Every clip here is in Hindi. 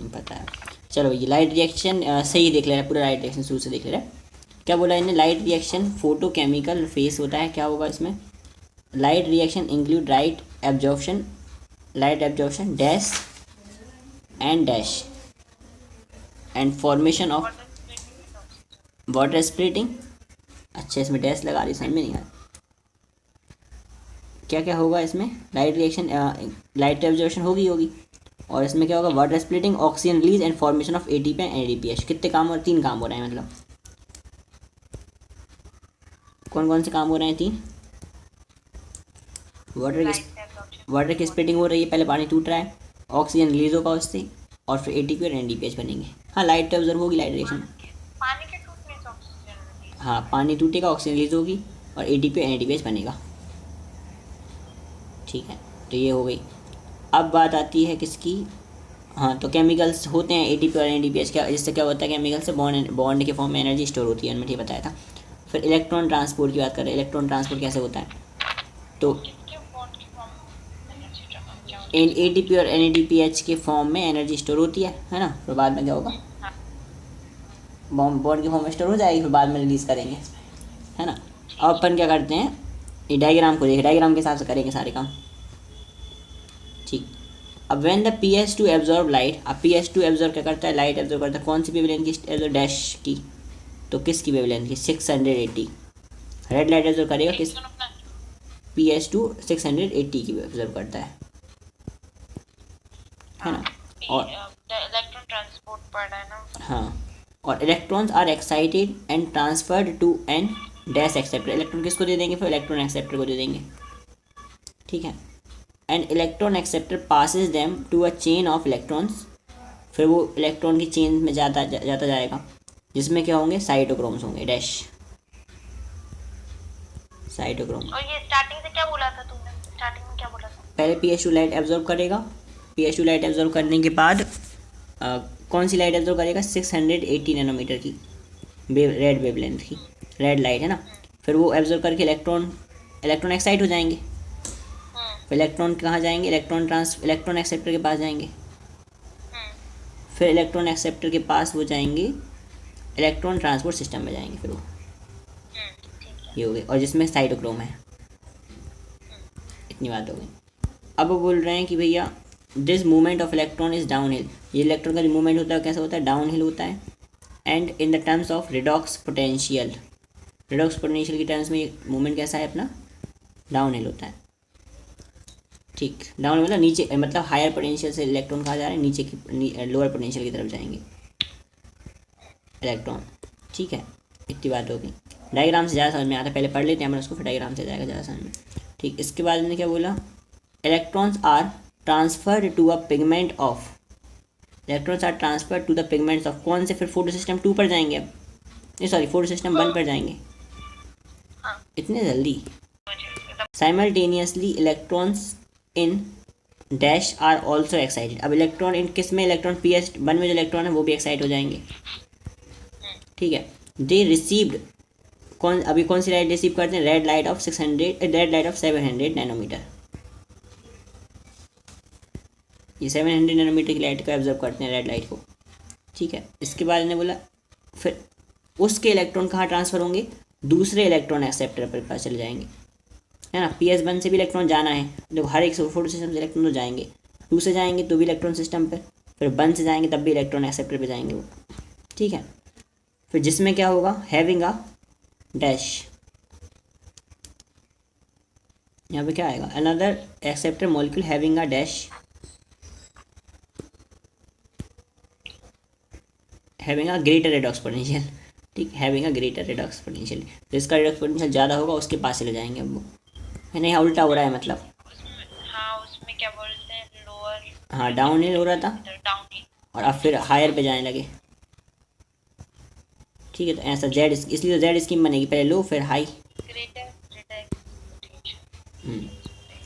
पता है। चलो ये लाइट रिएक्शन सही देख ले रहा है, पूरा लाइट रिएक्शन शुरू से देख ले रहा है। क्या बोला इन्हें, लाइट रिएक्शन फोटोकेमिकल फेस होता है, क्या होगा इसमें, light reaction include light absorption dash and formation of water splitting. अच्छा इसमें डैश लगा दी, समझ में नहीं आया। क्या क्या होगा इसमें, लाइट रिएक्शन लाइट एब्जॉर्प्शन होगी और इसमें क्या होगा, water splitting, oxygen release and formation of ATP and ADPH. कितने काम हो रहे हैं, 3 काम हो रहे हैं, मतलब कौन कौन से काम हो रहे हैं, 3। वाटर की स्प्लिटिंग हो रही है, पहले पानी टूट रहा है, ऑक्सीजन रिलीज होगा उससे, और फिर एटीपी और एनडीपीएच बनेंगे। हाँ लाइट ऑब्जर्व होगी, लाइट रिएक्शन। पानी के टूटने से ऑक्सीजन, हाँ पानी टूटेगा, ऑक्सीजन रिलीज होगी और एटीपी और एनडीपीएच बनेगा। ठीक है, तो ये हो गई। अब बात आती है किसकी, हाँ तो केमिकल्स होते हैं एटीपी और एनडीपीएच, क्या जिससे क्या होता है, केमिकल से बॉन्ड के फॉर्म में एनर्जी स्टोर होती है, मैंने ये बताया था। फिर इलेक्ट्रॉन ट्रांसपोर्ट की बात करें, इलेक्ट्रॉन ट्रांसपोर्ट कैसे होता है, तो एटीपी और एनएडीपीएच के फॉर्म में एनर्जी स्टोर होती है ना, फिर बाद में क्या होगा, बॉन्ड के फॉर्म में स्टोर हो जाएगी, फिर बाद में रिलीज़ करेंगे, है ना। अब अपन क्या करते हैं, ये डायग्राम को देखिए, डायग्राम के हिसाब से करेंगे सारे काम। ठीक, अब when the PS2 absorb light, अब PS2 एब्जॉर्ब क्या करता है, लाइट एब्जॉर्ब करता है, कौन सी वेवलेंथ की, डैश की, तो किसकी वेवलेंथ की, 680। रेड लाइट एब्जॉर्ब करेगा किस, PS2 680 की एब्जॉर्ब करता है ना। और इलेक्ट्रॉन ट्रांसपोर्ट पढ़ रहा है ना। हाँ, और electrons are excited and transferred to an dash acceptor, electron किसको दे देंगे, फिर इलेक्ट्रॉन एक्सेप्टर को दे देंगे। ठीक है, and electron acceptor passes them to a chain of electrons, फिर वो इलेक्ट्रॉन की चेन में जाता जाएगा, जिसमें क्या होंगे, साइटोक्रोम्स होंगे, डैश साइटोक्रोम। और ये स्टार्टिंग से क्या बोला था तुमने, स्टार्टिंग में क्या बोला था, पहले PS2 लाइट एब्जॉर्ब करेगा, PS2 लाइट एब्जॉर्ब करने के बाद कौन सी लाइट एब्जॉर्ब करेगा, 680 नैनोमीटर की रेड वेवलेंथ की रेड लाइट है ना। फिर वो एब्जॉर्ब करके इलेक्ट्रॉन एक्साइट हो जाएंगे, फिर इलेक्ट्रॉन कहाँ जाएंगे, इलेक्ट्रॉन एक्सेप्टर के पास जाएंगे, फिर इलेक्ट्रॉन एक्सेप्टर के पास वो जाएंगे, इलेक्ट्रॉन ट्रांसपोर्ट सिस्टम में जाएंगे, फिर वो ये हो गई, और जिसमें साइटोक्रोम है। इतनी बात हो गई। अब वो बोल रहे हैं कि भैया this movement of electron is down hill, ये इलेक्ट्रॉन का जो मूवमेंट होता है कैसा होता है, डाउन हिल होता है। And in the terms of redox potential की टर्म्स में मूवमेंट कैसा है अपना, डाउन हिल होता है। ठीक, डाउन मतलब नीचे, मतलब हायर पोटेंशियल से इलेक्ट्रॉन कहा जा रहा है, नीचे की लोअर पोटेंशियल की तरफ जाएंगे इलेक्ट्रॉन। ठीक है, इतनी बात होगी। डायग्राम से ज़्यादा समझ में आता है, पहले पढ़ लेते हैं हम उसको, फिर डायग्राम से जाएगा ज़्यादा समझ में। ठीक, इसके बाद मैंने क्या बोला, electrons are transferred to a pigment of, electrons are transferred to the pigments of, कौन से, फिर फोटो सिस्टम 2 पर जाएंगे, अब नहीं सॉरी फोटो सिस्टम 1 पर जाएंगे, इतने जल्दी। Simultaneously electrons in dash are also excited, अब इलेक्ट्रॉन इन किस में, इलेक्ट्रॉन PS1 में जो इलेक्ट्रॉन है वो भी एक्साइट हो जाएंगे। ठीक है, दे रिसीव्ड, कौन सी लाइट रिसीव करते हैं, रेड लाइट ऑफ 700 नैनोमीटर, ये 700 नैनोमीटर की लाइट को एब्जॉर्ब करते हैं, रेड लाइट को। ठीक है, इसके बाद इन्हें बोला फिर उसके इलेक्ट्रॉन कहाँ ट्रांसफ़र होंगे, दूसरे इलेक्ट्रॉन एक्सेप्टर पर पास चले जाएंगे, है ना। PS1 से भी इलेक्ट्रॉन जाना है, देखो हर एक फोटो सिस्टम से इलेक्ट्रॉन तो जाएंगे, 2 से जाएंगे तो भी इलेक्ट्रॉन सिस्टम पर, फिर 1 से जाएंगे तब भी इलेक्ट्रॉन एक्सेप्टर पर जाएंगे वो। ठीक है, फिर जिसमें क्या होगा, हैविंग अ डैश, यहाँ पे क्या आएगा, another acceptor molecule having a dash, having a greater redox potential. ठीक, having a greater redox potential, तो इसका रेडॉक्स पोटेंशियल ज़्यादा होगा, उसके पास चले जाएंगे अब वो, है ना, यहाँ उल्टा हो रहा है मतलब। हाँ उसमें क्या बोलते हैं, लोअर, हाँ डाउन हिल हो रहा था, डाउन हिल, और अब फिर हायर पे जाने लगे। ठीक है, तो ऐसा जेड, इसलिए तो जेड स्कीम बनेगी, पहले लो फिर high, greater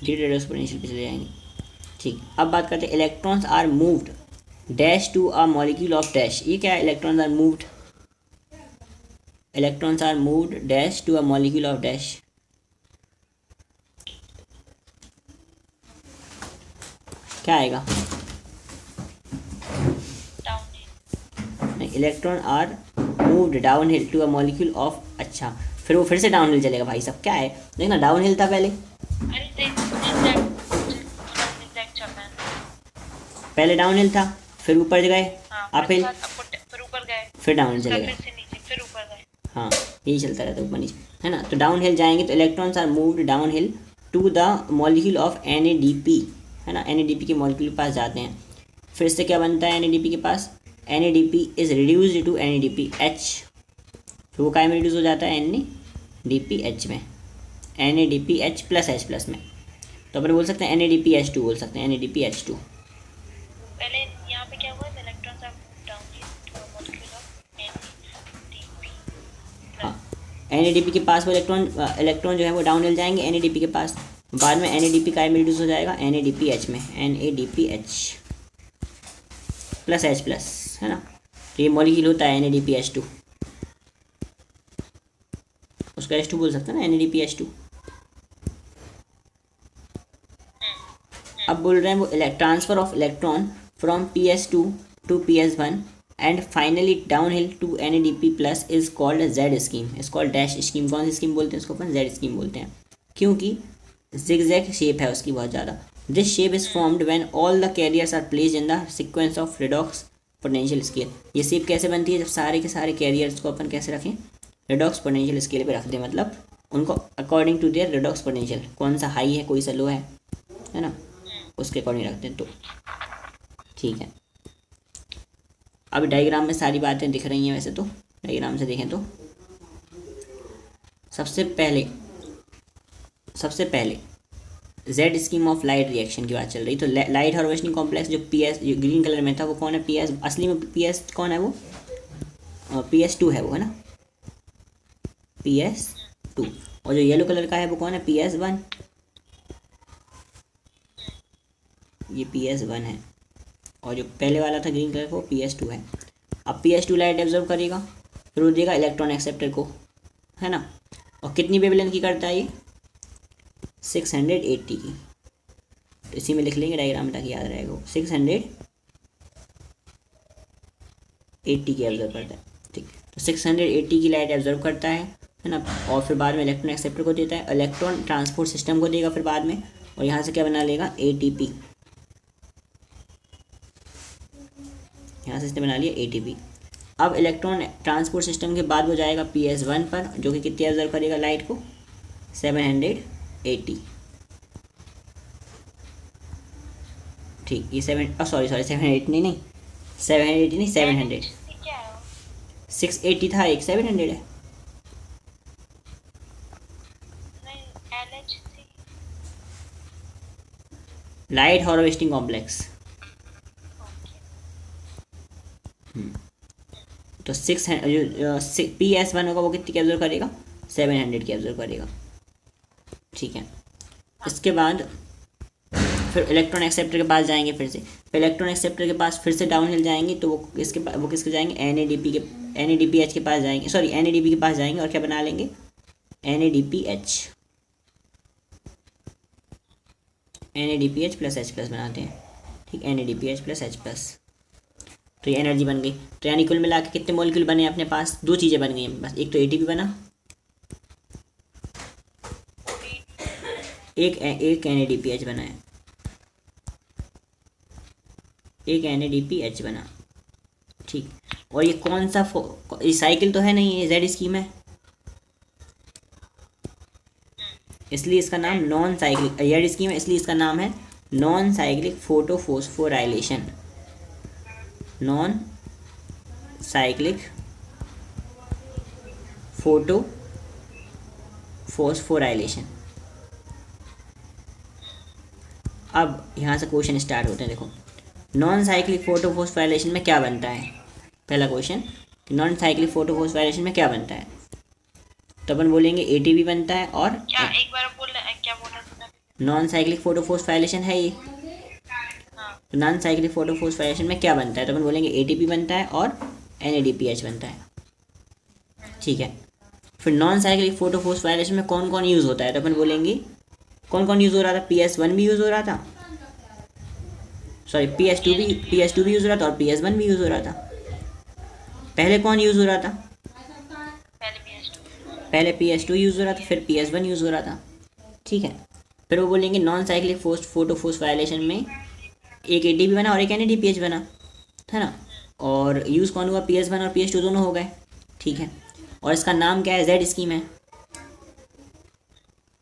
greater redox potential पे चले जाएंगे। ठीक, अब बात करते हैं electrons are moved dash to a molecule of dash, ये क्या है, electrons are moved dash to a molecule of dash, क्या आएगा, electron are moved downhill to a molecule of, अच्छा फिर वो फिर से डाउन हिल चलेगा भाई साहब, क्या है देखना, डाउन हिल था पहले, अरे zigzag चल रहा है। पहले डाउन हिल था, फिर ऊपर गए, हाँ, अप हिल, फिर ऊपर गए, फिर डाउन उसका चलेगा। फिर से नीचे, फिर ऊपर गए। हाँ यही चलता रहता है ऊपर नीचे, है ना। तो डाउन हिल जाएंगे तो electrons are moved downhill to the molecule of NADP, है ना, NADP के मॉलिक्यूल के पास जाते हैं। फिर से क्या बनता है NADP के पास, NADP is reduced to NADPH, फिर वो काय में रिड्यूस हो जाता है NADPH में, NADPH प्लस H प्लस में, तो अपन बोल सकते हैं NADPH2 बोल सकते हैं, NADPH2। पहले यहाँ पे क्या हुआ, electrons are moved down to a molecule of NADP। हाँ NADP के पास वो इलेक्ट्रॉन जो है वो डाउन हिल जाएंगे NADP के पास, बाद में NADP काय में रिड्यूस हो जाएगा NADPH में, NADPH प्लस H प्लस, है ना। तो ये मॉलिक्यूल होता है NADPH2, उसका H2 बोल सकते हैं ना, NADPH2। अब बोल रहे हैं वो transfer of electron from PS2 to PS1 and finally downhill to NADP plus is called Z scheme, is called dash scheme. कौन सी स्कीम बोलते हैं उसको अपन, Z स्कीम बोलते हैं, क्योंकि जिगजैग शेप है उसकी बहुत ज़्यादा। This shape is formed when all the carriers are placed in the sequence of redox potential scale. ये शेप कैसे बनती है, जब सारे के सारे कैरियर्स को अपन कैसे रखें, रेडॉक्स पोटेंशियल स्केल पे रख दें, मतलब उनको according to their redox potential, कौन सा हाई है कोई सा लो है ना, उसके अकॉर्डिंग रखते हैं। तो ठीक है, अब डायग्राम में सारी बातें दिख रही हैं, वैसे तो डायग्राम से देखें तो सबसे पहले Z scheme of light reaction की बात चल रही। तो लाइट हार्वेस्टिंग कॉम्प्लेक्स जो PS जो ग्रीन कलर में था वो कौन है, PS असली में PS कौन है वो, PS2 है वो, है ना, PS2। और जो येलो कलर का है वो कौन है, PS1, ये PS1 है, और जो पहले वाला था ग्रीन कलर का वो PS2 है। अब PS2 लाइट एब्जॉर्ब करेगा, फिर वो देगा इलेक्ट्रॉन एक्सेप्टर को, है ना, और कितनी वेवलेंथ की करता है ये, 680 की। तो इसी में लिख लेंगे डायग्राम ताकि याद रहेगा, 680 की एब्जॉर्ब करता है, ठीक। तो 680 की लाइट एब्जॉर्ब करता है ना, और फिर बाद में इलेक्ट्रॉन एक्सेप्टर को देता है, इलेक्ट्रॉन ट्रांसपोर्ट सिस्टम को देगा फिर बाद में, और यहाँ से क्या बना लेगा ATP, यहाँ से इसने बना लिया ATP। अब इलेक्ट्रॉन ट्रांसपोर्ट सिस्टम के बाद वो जाएगा PS1 पर, जो कि कितनी ऑब्जर्व करेगा लाइट को, 780, ठीक। ये 780 नहीं 700, क्या है वो? 680 था, एक 700 है, नहीं, LHC। Light harvesting complex. तो 600 PS1 होगा वो कितनी की ऑब्जर्व करेगा, 700 की ऑब्जर्व करेगा, ठीक है। इसके बाद फिर इलेक्ट्रॉन एक्सेप्टर के पास जाएंगे, फिर इलेक्ट्रॉन एक्सेप्टर के पास फिर से डाउन हिल जाएंगे, तो वो किसके जाएंगे, NADPH के पास जाएंगे, सॉरी NADP के पास जाएंगे, और क्या बना लेंगे, NADPH प्लस H प्लस बनाते हैं, ठीक, NADPH प्लस H प्लस। तो ये एनर्जी बन गई। तो यानी कुल मिला के कितने मॉलिक्यूल बने अपने पास, दो चीज़ें बन गई बस, एक तो ATP बना, एक NADPH बना है, एक NADPH बना, ठीक। और ये कौन सा ये साइकिल तो है नहीं, ये Z स्कीम है, इसलिए इसका नाम नॉन साइक्लिक, Z स्कीम है इसलिए इसका नाम है non cyclic photophosphorylation, non cyclic photophosphorylation. अब यहाँ से क्वेश्चन स्टार्ट होते हैं, देखो नॉन साइक्लिक फोटोफोस्फोराइलेशन में क्या बनता है, पहला क्वेश्चन कि नॉन साइक्लिक फोटोफोस्फोराइलेशन में क्या बनता है, तो अपन बोलेंगे ATP बनता है, और क्या एक बार बोल क्या बोला तुमने, नॉन साइक्लिक फोटोफोस्फोराइलेशन है ये, हाँ, तो नॉन साइक्लिक फोटोफोस्फोराइलेशन में क्या बनता है, तो अपन बोलेंगे ATP बनता है और NADPH बनता है, ठीक है। फिर नॉन साइक्लिक फोटोफोस्फोराइलेशन में कौन कौन यूज़ होता है, तो अपन बोलेंगे कौन कौन यूज़ हो रहा था, PS1 भी यूज़ हो रहा था, सॉरी PS2 भी यूज़ हो रहा था, और PS1 भी यूज़ हो रहा था, पहले कौन यूज़ हो रहा था? पहले PS2। पहले PS2 यूज़ हो रहा था, फिर PS1 यूज़ हो रहा था। ठीक है, फिर वो बोलेंगे नॉन साइक्लिक फोटोफॉस्फोराइलेशन में एक ATP बना और एक NADPH बना, है ना। और यूज़ कौन हुआ? PS1 और PS2 दोनों हो गए। ठीक है, और इसका नाम क्या है? जेड स्कीम है।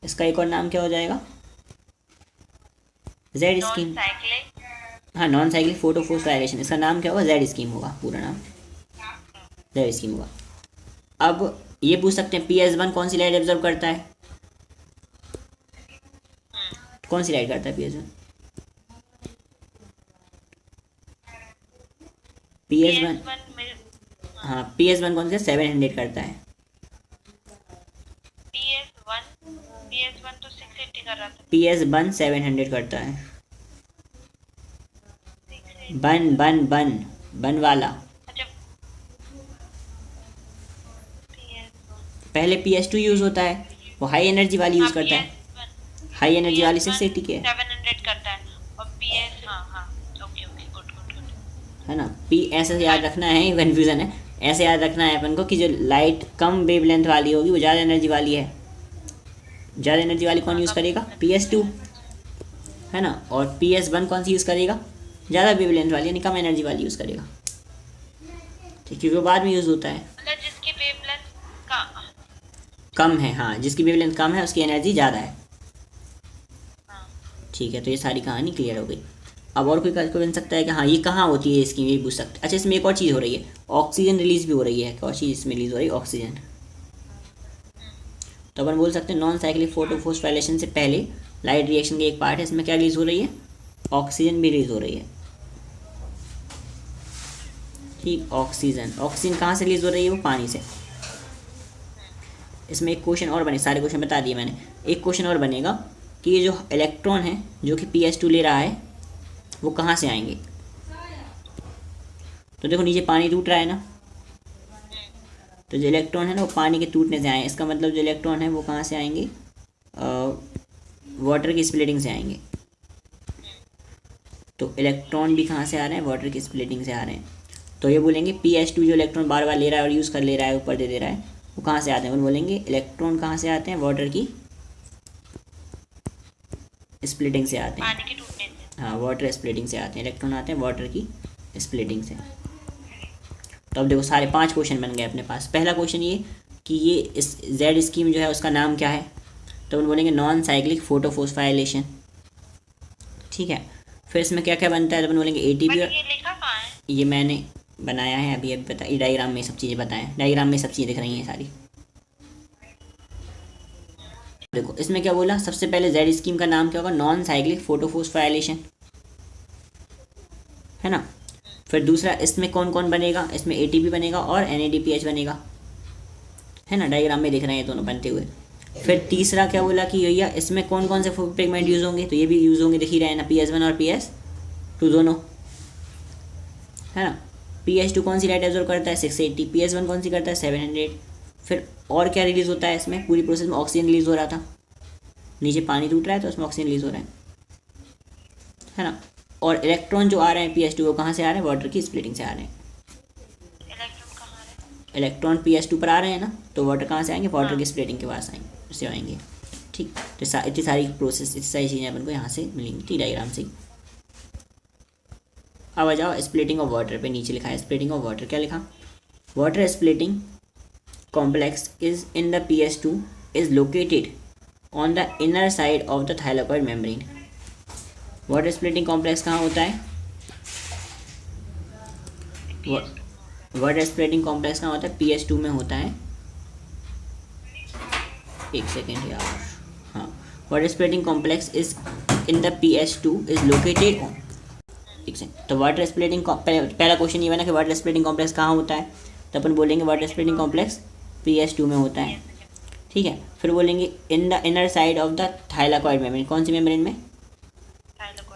इसका एक और नाम क्या हो जाएगा? Z non scheme. साइक्लिक। हाँ, नॉन साइक्लिक फोटोफॉस्फोराइलेशन, इसका नाम क्या होगा? जेड स्कीम होगा, पूरा नाम जेड स्कीम होगा। अब ये पूछ सकते हैं PS1 कौन सी लाइट एब्जॉर्ब करता है? कौन सी लाइट करता है PS1? PS1, PS1 में हाँ PS1 कौन सा? 700 करता है। PS1 तो 680 कर रहा था। PS1 700 करता है। 680। बन वाला। अच्छा। PS1। पहले PS2 यूज़ होता है, वो हाई एनर्जी वाली यूज़ करता है। हाई एनर्जी वाली 680 की है, 700 करता है। और PS, हाँ हाँ, okay okay, good good good. है ना। ऐसे याद रखना है, कन्फ्यूज़न है। ऐसे याद रखना है अपन को कि जो लाइट कम वेवलेंथ वाली होगी वो ज़्यादा एनर्जी वाली है। ज़्यादा एनर्जी वाली कौन यूज़ करेगा? PS2, है ना। और PS1 कौन सी यूज़ करेगा? ज़्यादा वेवलेंथ वाली, यानी कम एनर्जी वाली यूज़ करेगा। ठीक, क्योंकि वो बाद में यूज़ होता है। मतलब जिसकी वेवलेंथ का कम है, हाँ, जिसकी वेवलेंथ कम है उसकी एनर्जी ज़्यादा है। हाँ। ठीक है, तो ये सारी कहानी क्लियर हो गई। अब और कोई बन सकता है कि हाँ ये कहाँ होती है इसकी, ये पूछ सकते। अच्छा, इसमें एक और चीज़ हो रही है, ऑक्सीजन रिलीज भी हो रही है। एक और चीज़ इसमें रिलीज हो रही है, ऑक्सीजन। तो अपन बोल सकते हैं नॉन साइक्लिक फोटोफॉस्फोराइलेशन से पहले लाइट रिएक्शन की एक पार्ट है, इसमें क्या रिलीज हो रही है? ऑक्सीजन भी रिलीज हो रही है। ठीक, ऑक्सीजन कहाँ से रिलीज हो रही है? वो पानी से। इसमें एक क्वेश्चन और बने, सारे क्वेश्चन बता दिए मैंने। एक क्वेश्चन और बनेगा कि ये जो इलेक्ट्रॉन है जो कि PS2 ले रहा है वो कहाँ से आएंगे? तो देखो नीचे पानी टूट रहा है ना, तो जो इलेक्ट्रॉन है ना वो पानी के टूटने से आए। इसका मतलब जो इलेक्ट्रॉन है वो कहाँ से आएंगे? वाटर की स्प्लिटिंग से आएंगे। तो इलेक्ट्रॉन भी कहाँ से आ रहे हैं? वाटर की स्प्लिटिंग से आ रहे हैं। तो ये बोलेंगे PS2 जो इलेक्ट्रॉन बार बार ले रहा है और यूज़ कर ले रहा है, ऊपर दे रहा है, वो कहाँ से आते हैं? वो बोलेंगे इलेक्ट्रॉन कहाँ से आते हैं? वाटर की स्प्लिटिंग से आते हैं। पानी के टूटने से। हाँ, वाटर स्प्लिटिंग से आते हैं, इलेक्ट्रॉन आते हैं वाटर की स्प्लिटिंग से। तो अब देखो सारे 5 क्वेश्चन बन गए अपने पास। पहला क्वेश्चन ये कि ये इस जेड स्कीम जो है उसका नाम क्या है? तो अपन बोलेंगे नॉन साइक्लिक फोटोफॉस्फोराइलेशन। ठीक है, फिर इसमें क्या क्या बनता है? तो अपन बोलेंगे ATP। बट ये लिखा कहाँ है? ये मैंने बनाया है अभी अभी बता, ये डायग्राम में सब चीज़ें बताएं, डायग्राम में सब चीज़ें दिख रही हैं सारी। देखो इसमें क्या बोला, सबसे पहले जेड स्कीम का नाम क्या होगा? नॉन साइक्लिक फोटोफॉस्फोराइलेशन, है ना। फिर दूसरा, इसमें कौन कौन बनेगा? इसमें ATP बनेगा और NADPH बनेगा, है ना, डायग्राम में दिख रहे हैं दोनों बनते हुए। फिर तीसरा क्या बोला कि भैया इसमें कौन कौन से पिगमेंट यूज़ होंगे? तो ये भी यूज़ होंगे, दिख ही रहे हैं ना, PS1 और PS2 दोनों, है ना। PS2 कौन सी लाइट एब्जॉर्ब करता है? 680। PS1 कौन सी करता है? 700। फिर और क्या रिलीज़ होता है इसमें? पूरी प्रोसेस में ऑक्सीजन रिलीज़ हो रहा था, नीचे पानी टूट रहा है तो उसमें ऑक्सीजन रिलीज़ हो रहा है ना। और इलेक्ट्रॉन जो आ रहे हैं PS2 वो कहाँ से आ रहे हैं? वाटर की स्प्लिटिंग से आ रहे हैं। इलेक्ट्रॉन कहाँ है? इलेक्ट्रॉन PS2 पर आ रहे हैं ना, तो वाटर कहाँ से आएंगे? वाटर की स्प्लिटिंग के पास आएंगे, से आएंगे। ठीक, तो इतनी सारी प्रोसेस, इतनी सारी चीज़ें अपन को यहाँ से मिलेंगी, ठीक, डायग्राम से। अब आ जाओ स्प्लिटिंग ऑफ वाटर पे, नीचे लिखा है स्प्लिटिंग ऑफ वाटर। क्या लिखा? Water splitting complex is in the PS2 is located on the inner side of the thylakoid membrane. Water splitting complex कहाँ होता है? वाटर स्प्लिटिंग कॉम्प्लेक्स कहाँ होता है? PS2 में होता है। एक सेकेंड यार, हाँ, water splitting complex is in the PS2 is located on, ठीक है। तो वाटर स्प्लिटिंग, पहला क्वेश्चन ये बना कि वाटर स्प्लिटिंग कॉम्प्लेक्स कहाँ होता है? तो अपन बोलेंगे वाटर स्प्लिटिंग कॉम्प्लेक्स PS2 में होता है, ठीक है। फिर बोलेंगे in the inner side of the thylakoid membrane, कौन सी मेम्ब्रेन में?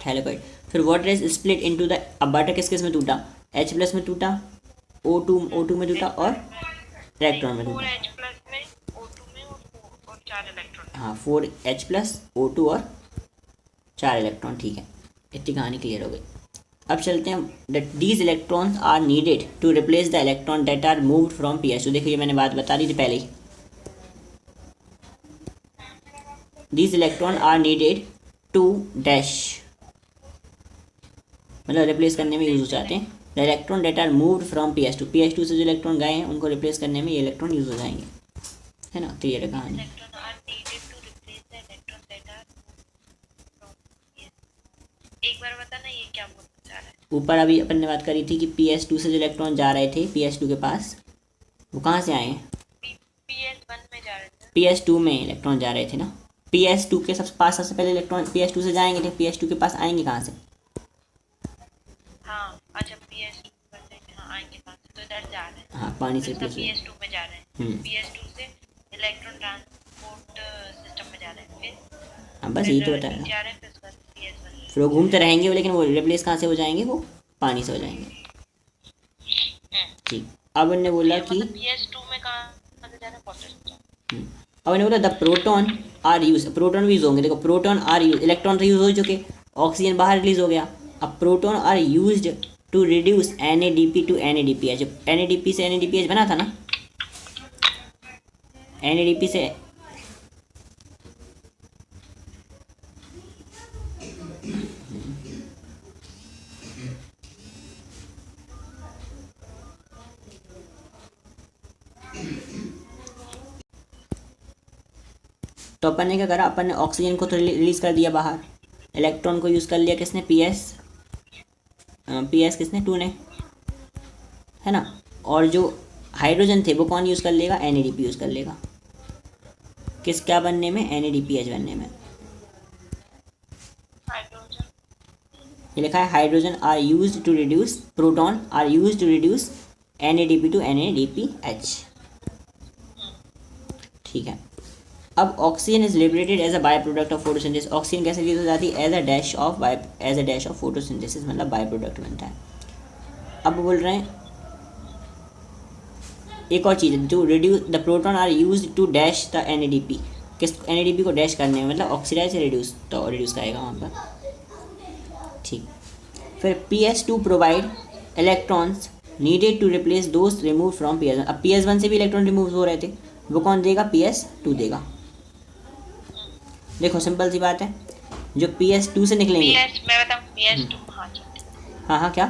थाइलाकॉइड। फिर water is split into the, अब वाटर किस किस में टूटा? H+ में टूटा, O2 में टूटा और इलेक्ट्रॉन में टूटा। 4H+ में, O2 में और 4 इलेक्ट्रॉन। हाँ, 4H+, O2 और 4 इलेक्ट्रॉन, ठीक है। इतनी कहानी क्लियर हो गई। अब चलते हैं, that these electrons are needed to replace the electron that are moved from P S two. देखो ये मैंने बात बता दी थी पहले ही, these electron are needed to dash, मतलब रिप्लेस करने में यूज हो जाते हैं। The electron that are moved from P S two से जो इलेक्ट्रॉन गए हैं उनको रिप्लेस करने में ये इलेक्ट्रॉन यूज हो जाएंगे, है ना। तो ये रहा कहानी। Electron are needed to replace the electron that are from PS. एक बार बताना ये क्या बोलना चाह रहा है। ऊपर अभी अपन ने बात करी थी कि पी एस टू से जो इलेक्ट्रॉन जा रहे थे पी एस टू के पास, वो कहाँ से आए हैं, पीएस 1 में जा रहे थे। पी एस टू में इलेक्ट्रॉन जा रहे थे ना। पी एस टू के पास सबसे पहले इलेक्ट्रॉन पी एस टू से जाएंगे, तो पी एस टू के पास आएंगे कहाँ से, हाँ अच्छा पीएस 2 पर से हाँ आएंगे कहाँ से, तो इधर जा रहे हैं। हाँ पानी से तो प्लस पीएस 2 में जा रहे हैं, पीएस 2 से इलेक्ट्रॉन ट्रांसपोर्ट सिस्टम में जा रहे हैं, फिर हाँ बस यही तो बताया। जा रहे हैं, फिर उसके बाद पीएस 1। फिर वो घूमते रहेंगे, लेकिन वो रिप्लेस कहाँ से हो जाएंगे, वो पानी से हो जाएंगे। ठीक, अब उन्होंने बोला कि पीएस 2 में कहाँ से जा रहे हैं, वाटर से जा रहे हैं। अब उन्होंने बोला the proton are use, proton भी यूज होंगे। देखो प्रोटॉन आर यूज, इलेक्ट्रॉन तो यूज हो चुके, ऑक्सीजन बाहर रिलीज हो गया। अब proton are used to reduce NADP to NADPH। NADP से NADPH बना था ना, NADP से तो अपन ने क्या करा, अपन ने ऑक्सीजन को तो रिलीज कर दिया बाहर, इलेक्ट्रॉन को यूज़ कर लिया किसने, पी एस किसने, 2 ने, है ना। और जो हाइड्रोजन थे वो कौन यूज़ कर लेगा, NADP यूज़ कर लेगा, किस क्या बनने में, NADPH बनने में। हाइड्रोजन ये लिखा है hydrogen are used to reduce, proton are used to reduce NADP to NADPH। ठीक है, अब oxygen is liberated as a by product of photosynthesis. Oxygen कैसे रिलीज हो जाती है, as a dash of photosynthesis, मतलब बाय प्रोडक्ट बनता है। अब बोल रहे हैं एक और चीज़, जो reduce the proton are use to dash the NADP, किस NADP को डैश करने में, मतलब ऑक्सीडाइज से रिड्यूस, तो रिड्यूस करेगा वहाँ पर। ठीक, फिर PS2 provide electrons needed to replace दोस्त रिमूव फ्रॉम PS1। अब PS1 से भी इलेक्ट्रॉन रिमूव हो रहे थे, वो कौन देगा, PS2 देगा। देखो सिंपल सी बात है, जो PS2 से निकलेंगे, पीएस मैं बताऊं PS2 हाँ चल हाँ हाँ क्या,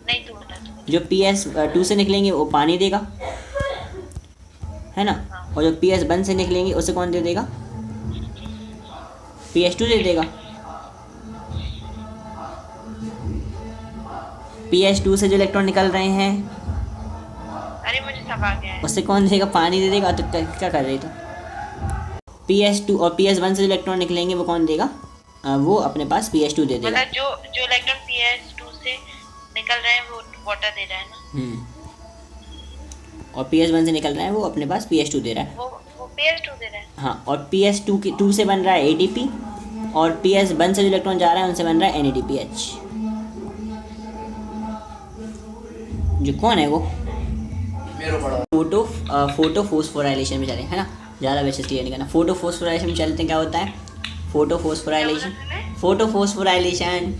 नहीं तू बता तू। जो PS2 से निकलेंगे वो पानी देगा, है ना। और जो PS1 से निकलेंगे उसे कौन दे देगा, PS2 दे देगा। PS2 से जो इलेक्ट्रॉन निकल रहे हैं अरे मुझे सब आ गया है। उससे कौन देगा, पानी दे देगा। तो क्या कर रही था, PS2 और PS1 से जो इलेक्ट्रॉन निकलेंगे वो कौन देगा, वो अपने पास PS2 दे देगा। मतलब जो इलेक्ट्रॉन PS2 से निकल रहे हैं वो वाटर दे रहा है ना, और PS1 से निकल रहा है वो अपने पास PS2 दे रहा है। वो PS2 दे रहा है। हाँ, और PS2 से बन रहा है ADP, और PS1 से जो इलेक्ट्रॉन जा रहा है उनसे बन रहा है NADPH। जो कौन है वो, फोटो फोस्फोराइलेशन में चले, है ना, ज़्यादा वैसे क्लियर नहीं करना। फोटो फोस्फोराइलेशन में चलते हैं, क्या होता है फोटो फोस्फोराइलेशन, फोटो फोस्फोराइलेशन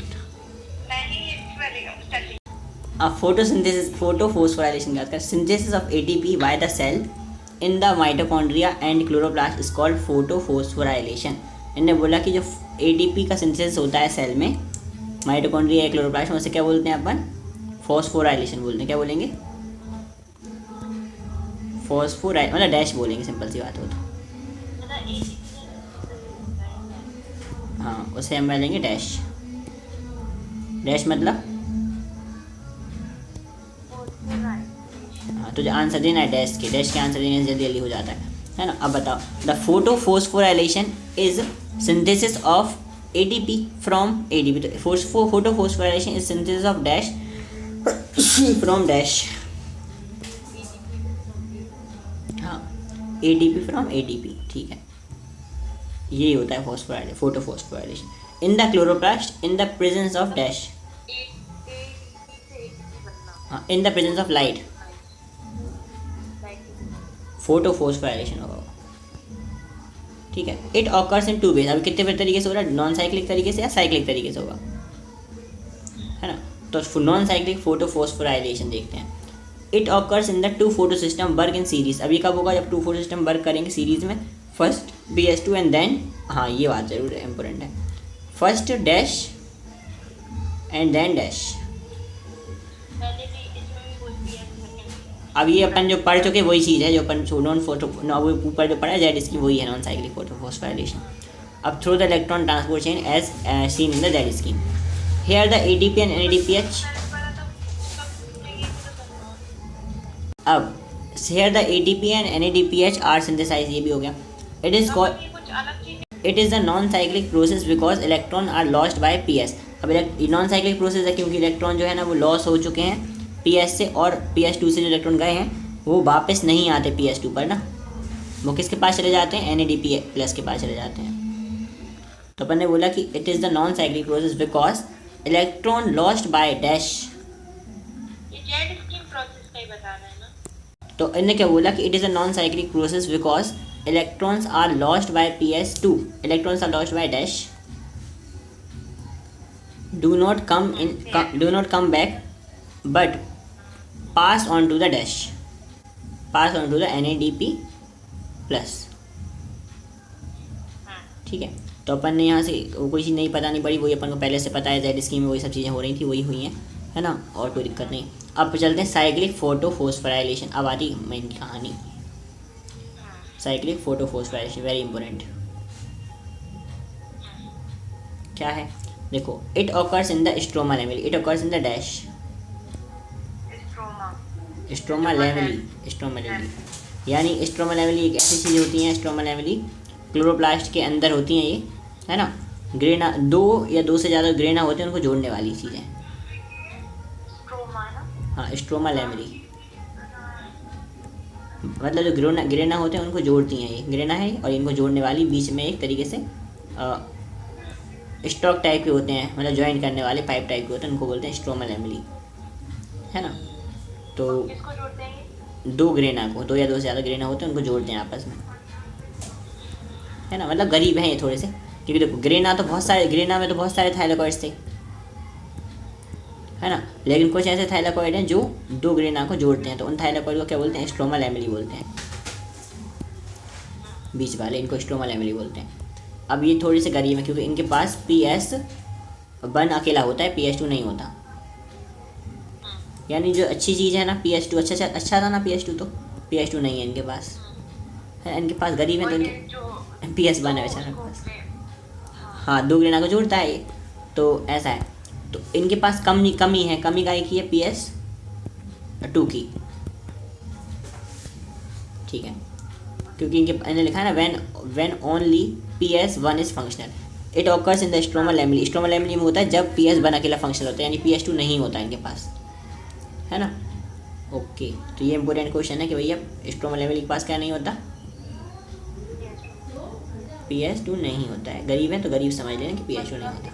का synthesis of ATP by the cell in the mitochondria and chloroplast is called photophosphorylation. इन्होंने बोला कि जो ATP का सिंथेसिस होता है सेल में, माइटोकॉन्ड्रिया या क्लोरोप्लास्ट में, उसे क्या बोलते हैं अपन, फोस्फोराइलेशन बोलते हैं। क्या बोलेंगे, फोस्फोराइल, मतलब डैश बोलेंगे, सिंपल सी बात हो तो। हाँ, उसे हम बोलेंगे डैश। डैश मतलब हाँ, तो जो आंसर देना है डैश के आंसर देने से जल्दी हो जाता है ना। अब बताओ, the photo phosphorylation is synthesis of ATP from ADP। तो photo phosphorylation is synthesis of dash from dash, हाँ, ATP फ्रॉम ADP। ठीक है, यही होता है photo phosphorylation in the chloroplast in the presence of dash, हाँ, in the presence of light, photo phosphorylation होगा। ठीक है, इट ऑकर्स इन 2 वेज। अभी कितने तरीके से हो रहा है, नॉन साइक्लिक तरीके से या साइक्लिक तरीके से होगा, है ना। तो नॉन साइक्लिक फोटोफॉस्फोराइलेशन देखते हैं। It occurs in the two photosystem work in series. अभी कब होगा, जब टू फोटो सिस्टम वर्क करेंगे सीरीज में। फर्स्ट PS2 एंड देन, हाँ ये बात जरूर इम्पोर्टेंट है, first dash and then dash. पहले भी इसमें भी कोई भी है। अब ये अपन जो पढ़ चुके वही चीज़ है जो अपन नॉन फोटो, वो ऊपर जो पढ़ा है जेड स्कीम वही है नॉन साइक्लिक फोटोफॉस्फोराइलेशन। अब through the electron transport chain as seen in the Z scheme. Here the ADP and NADPH। अब here the ATP and NADPH are synthesize, ये भी हो गया। इट इज कॉल्ड, ये कुछ अलग चीज it is the non cyclic process because electron are lost by PS। अब नॉन साइक्लिक प्रोसेस है क्योंकि इलेक्ट्रॉन जो है ना वो लॉस हो चुके हैं PS से, और PS2 से जो इलेक्ट्रॉन गए हैं वो वापस नहीं आते PS2 पर ना, वो किसके पास चले जाते हैं, NADP+ के पास चले जाते हैं। तो अपन ने बोला कि it is the non cyclic process because electron lost by dash. ये जेड स्कीम प्रोसेस का ही बता रहे हैं ना। तो इन्होंने क्या बोला कि it is a non cyclic process because electrons are lost by PS2, electrons are lost by dash, do not come back but pass on to the dash, pass on to the NADP+। ठीक है, तो अपन ने यहाँ से कोई चीज़ नहीं पता नहीं पड़ी, वही अपन को पहले से पता है, जेड स्कीम में वही सब चीज़ें हो रही थी वही हुई हैं, है ना, और कोई दिक्कत नहीं। अब चलते हैं साइक्लिक फोटोफॉस्फोराइलेशन। अब आती मेन कहानी, साइक्लिक फोटोफॉस्फोराइलेशन वेरी इंपॉर्टेंट। क्या है, देखो, it occurs in the stroma lamellae, it occurs in the dash, stroma lamellae, यानी स्ट्रोमा लेमेली एक ऐसी चीज़ होती है, स्ट्रोमा लेमेली क्लोरोप्लास्ट के अंदर होती हैं ये, है ना। ग्रेना, दो या दो से ज़्यादा ग्रेना होते हैं, उनको जोड़ने वाली चीज़ें, हाँ स्ट्रोमा लेमेली, मतलब जो ग्रेना होते हैं उनको जोड़ती हैं, ये ग्रेना है और इनको जोड़ने वाली, बीच में एक तरीके से स्टॉक टाइप के होते हैं, मतलब ज्वाइन करने वाले पाइप टाइप के होते हैं, उनको बोलते हैं स्ट्रोमा लेमेली, है ना। तो किसको जोड़ते हैं? दो ग्रेना को, दो या दो से ज़्यादा ग्रेना होते हैं उनको जोड़ते हैं आपस में, है ना। मतलब गरीब हैं ये थोड़े से, क्योंकि देखो ग्रेना में तो बहुत सारे थाइलाकॉइड्स थे, है ना, लेकिन कुछ ऐसे थाइलाकॉइड हैं जो दो ग्रेना को जोड़ते हैं, तो उन थाइलाकॉइड को क्या बोलते हैं, स्ट्रोमा लेमेली बोलते हैं, बीच वाले इनको स्ट्रोमा लेमेली बोलते हैं। अब ये थोड़ी सी गरीब है क्योंकि इनके पास PS1 अकेला होता है, PS2 नहीं होता, यानी जो अच्छी चीज़ है ना PS2, अच्छा था ना PS2, तो PS2 नहीं है इनके पास, है इनके पास, गरीब है तो इनके PS1 है बेचारे के पास, हाँ दो ग्रेना को जोड़ता है ये, तो ऐसा है। तो इनके पास कमी है, कमी का एक ही है PS2 की, ठीक है, क्योंकि इन्हें लिखा है ना when only PS1 is functional, it occurs in the stroma lamellae, stroma lamellae में होता है जब PS1 अकेला फंक्शनल होता है, यानी PS2 नहीं होता इनके पास, है ना। ओके, तो ये इंपॉर्टेंट क्वेश्चन है कि भैया स्ट्रोमा लेमेली के पास क्या नहीं होता, PS2 नहीं होता है, गरीब है तो गरीब समझ लेना कि PS2 नहीं होता।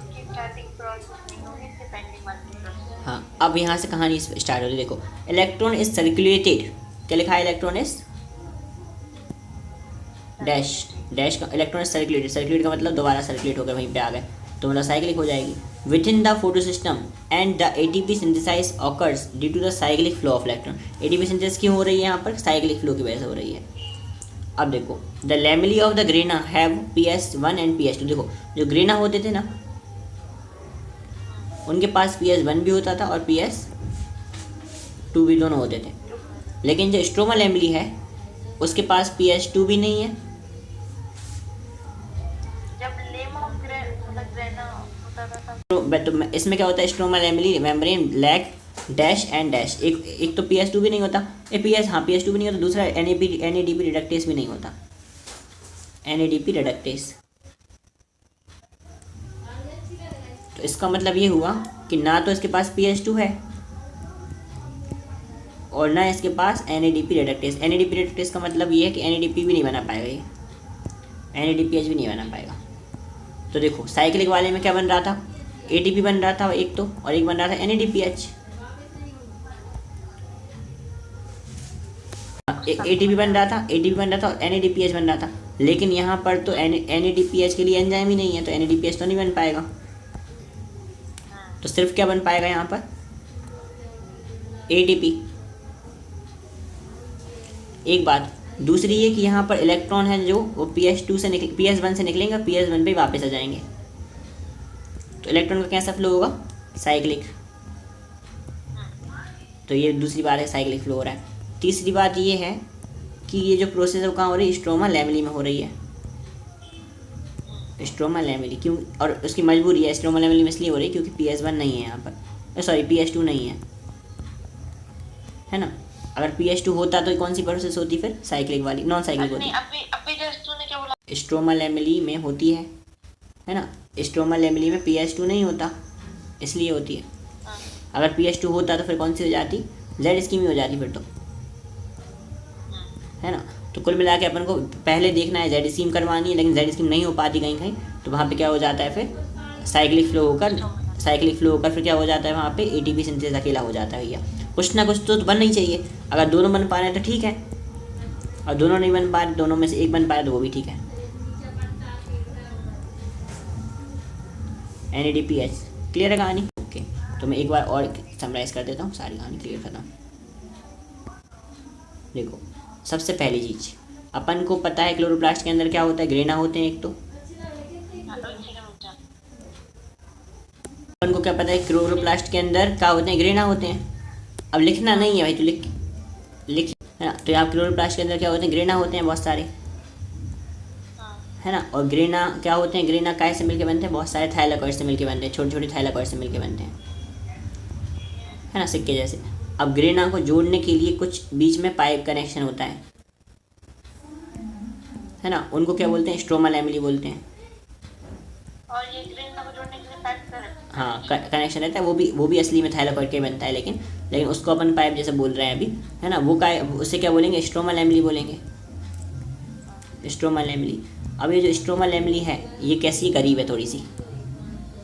हाँ, अब यहाँ से कहानी स्टार्ट होती है, देखो, इलेक्ट्रॉन इज सर्कुलेटेड, क्या लिखा है, इलेक्ट्रॉन इज डैश का, इलेक्ट्रॉन सर्कुलेट का मतलब दोबारा सर्कुलेट होकर वहीं पे आ गए, तो मतलब साइक्लिक हो जाएगी। Within the photosystem and the ATP synthesize occurs due to the cyclic flow of electron. ATP synthesis क्यों हो रही है यहाँ पर, साइक्लिक फ्लो की वजह से हो रही है। अब देखो, the lamellae of the grana have PS1 and PS2, देखो जो ग्रेना होते थे ना उनके पास PS1 भी होता था और PS2 भी, दोनों होते थे, लेकिन जो स्ट्रोमा लेमेली है उसके पास PS2 भी नहीं है। जब ग्रेना होता था तो इसमें क्या होता है, stroma lamellae membrane lack dash and dash, एक तो PS2 भी नहीं होता, PS2 भी नहीं होता, दूसरा NADP रिडक्टेस भी नहीं होता, NADP रिडक्टेस। तो इसका मतलब ये हुआ कि ना तो इसके पास PS2 है और ना इसके पास NADP रिडक्टेस का मतलब ये है कि NADP भी नहीं बना पाएगा, ये NADPH भी नहीं बना पाएगा। तो देखो साइक्लिक वाले में क्या बन रहा था, ATP बन रहा था एक तो, और एक बन रहा था NADPH। ATP बन रहा था और NADPH बन रहा था, लेकिन यहाँ पर तो NADPH के लिए एंजाइम ही नहीं है, तो NADPH तो नहीं बन पाएगा, तो सिर्फ क्या बन पाएगा यहाँ पर, एटीपी। एक बात दूसरी ये कि यहाँ पर इलेक्ट्रॉन है जो वो PS2 से निकल PS1 से निकलेंगे, PS1 पे वापस आ जाएंगे, तो इलेक्ट्रॉन का कैसा फ्लो होगा, साइक्लिक। तो ये दूसरी बात है, साइक्लिक फ्लो हो रहा है। तीसरी बात ये है कि ये जो प्रोसेस है वो कहाँ हो रही है, स्ट्रोमा लैमेली में हो रही है। स्ट्रोमा लैमेली क्यों, और उसकी मजबूरी है स्ट्रोमा लैमेली में इसलिए हो रही है क्योंकि PS1 नहीं है यहाँ पर, सॉरी PS2 नहीं है ना। अगर PS2 होता तो कौन सी प्रोसेस होती फिर, साइक्लिक वाली, नॉन साइक्लिक होती। अभी जस्ट तूने क्या बोला, स्ट्रोमा लैमेली में होती है ना। स्ट्रोमा लैमेली में PS2 नहीं होता, इसलिए होती है। अगर PS2 होता तो फिर कौन सी हो जाती, जेड स्कीम ही हो जाती फिर तो, है ना। तो कुल मिला के अपन को पहले देखना है जेड स्कीम करवानी है, लेकिन जेड स्कीम नहीं हो पाती कहीं कहीं, तो वहाँ पे क्या हो जाता है फिर साइक्लिक फ्लो होकर फिर क्या हो जाता है वहाँ पे ATP सिंथेसिस अकेला हो जाता है भैया। कुछ ना कुछ तो बनना ही चाहिए। अगर दोनों बन पा रहे हैं तो ठीक है, और दोनों नहीं बन पा रहे, दोनों में से एक बन पाए तो वो भी ठीक है। NADPH क्लियर है कहानी, ओके। तो मैं एक बार और समराइज़ कर देता हूँ, सारी कहानी क्लियर खत्म। देखो सबसे पहली चीज़ अपन को पता है क्लोरोप्लास्ट के अंदर क्या होता है, ग्रेना होते हैं एक तो। अपन को क्या पता है क्लोरोप्लास्ट के अंदर क्या होते हैं, ग्रेना होते हैं। अब लिखना नहीं है भाई, तो लिख है ना। तो यहाँ क्लोरोप्लास्ट के अंदर क्या होते हैं, ग्रेना होते हैं बहुत सारे, है ना। और ग्रेना क्या होते हैं, ग्रेना काय से मिलके बनते हैं, बहुत सारे थाइलाकॉइड से मिलके बनते हैं, छोटे छोटे थाइलाकॉइड से मिलके बनते हैं, है ना, सिक्के जैसे। अब ग्रेना को जोड़ने के लिए कुछ बीच में पाइप कनेक्शन होता है ना, उनको क्या बोलते हैं, स्ट्रोमा लैमेली बोलते हैं। और ये ग्रेना को जोड़ने के लिए पाइप हाँ कनेक्शन रहता है, वो भी असली में थाइलाकॉइड के बनता है, लेकिन उसको अपन पाइप जैसे बोल रहे हैं अभी, है ना। वो काय उससे क्या बोलेंगे, स्ट्रोमा लैमेली बोलेंगे, स्ट्रोमा लैमेली। अब ये जो स्ट्रोमा लैमेली है ये कैसी गरीब है थोड़ी सी।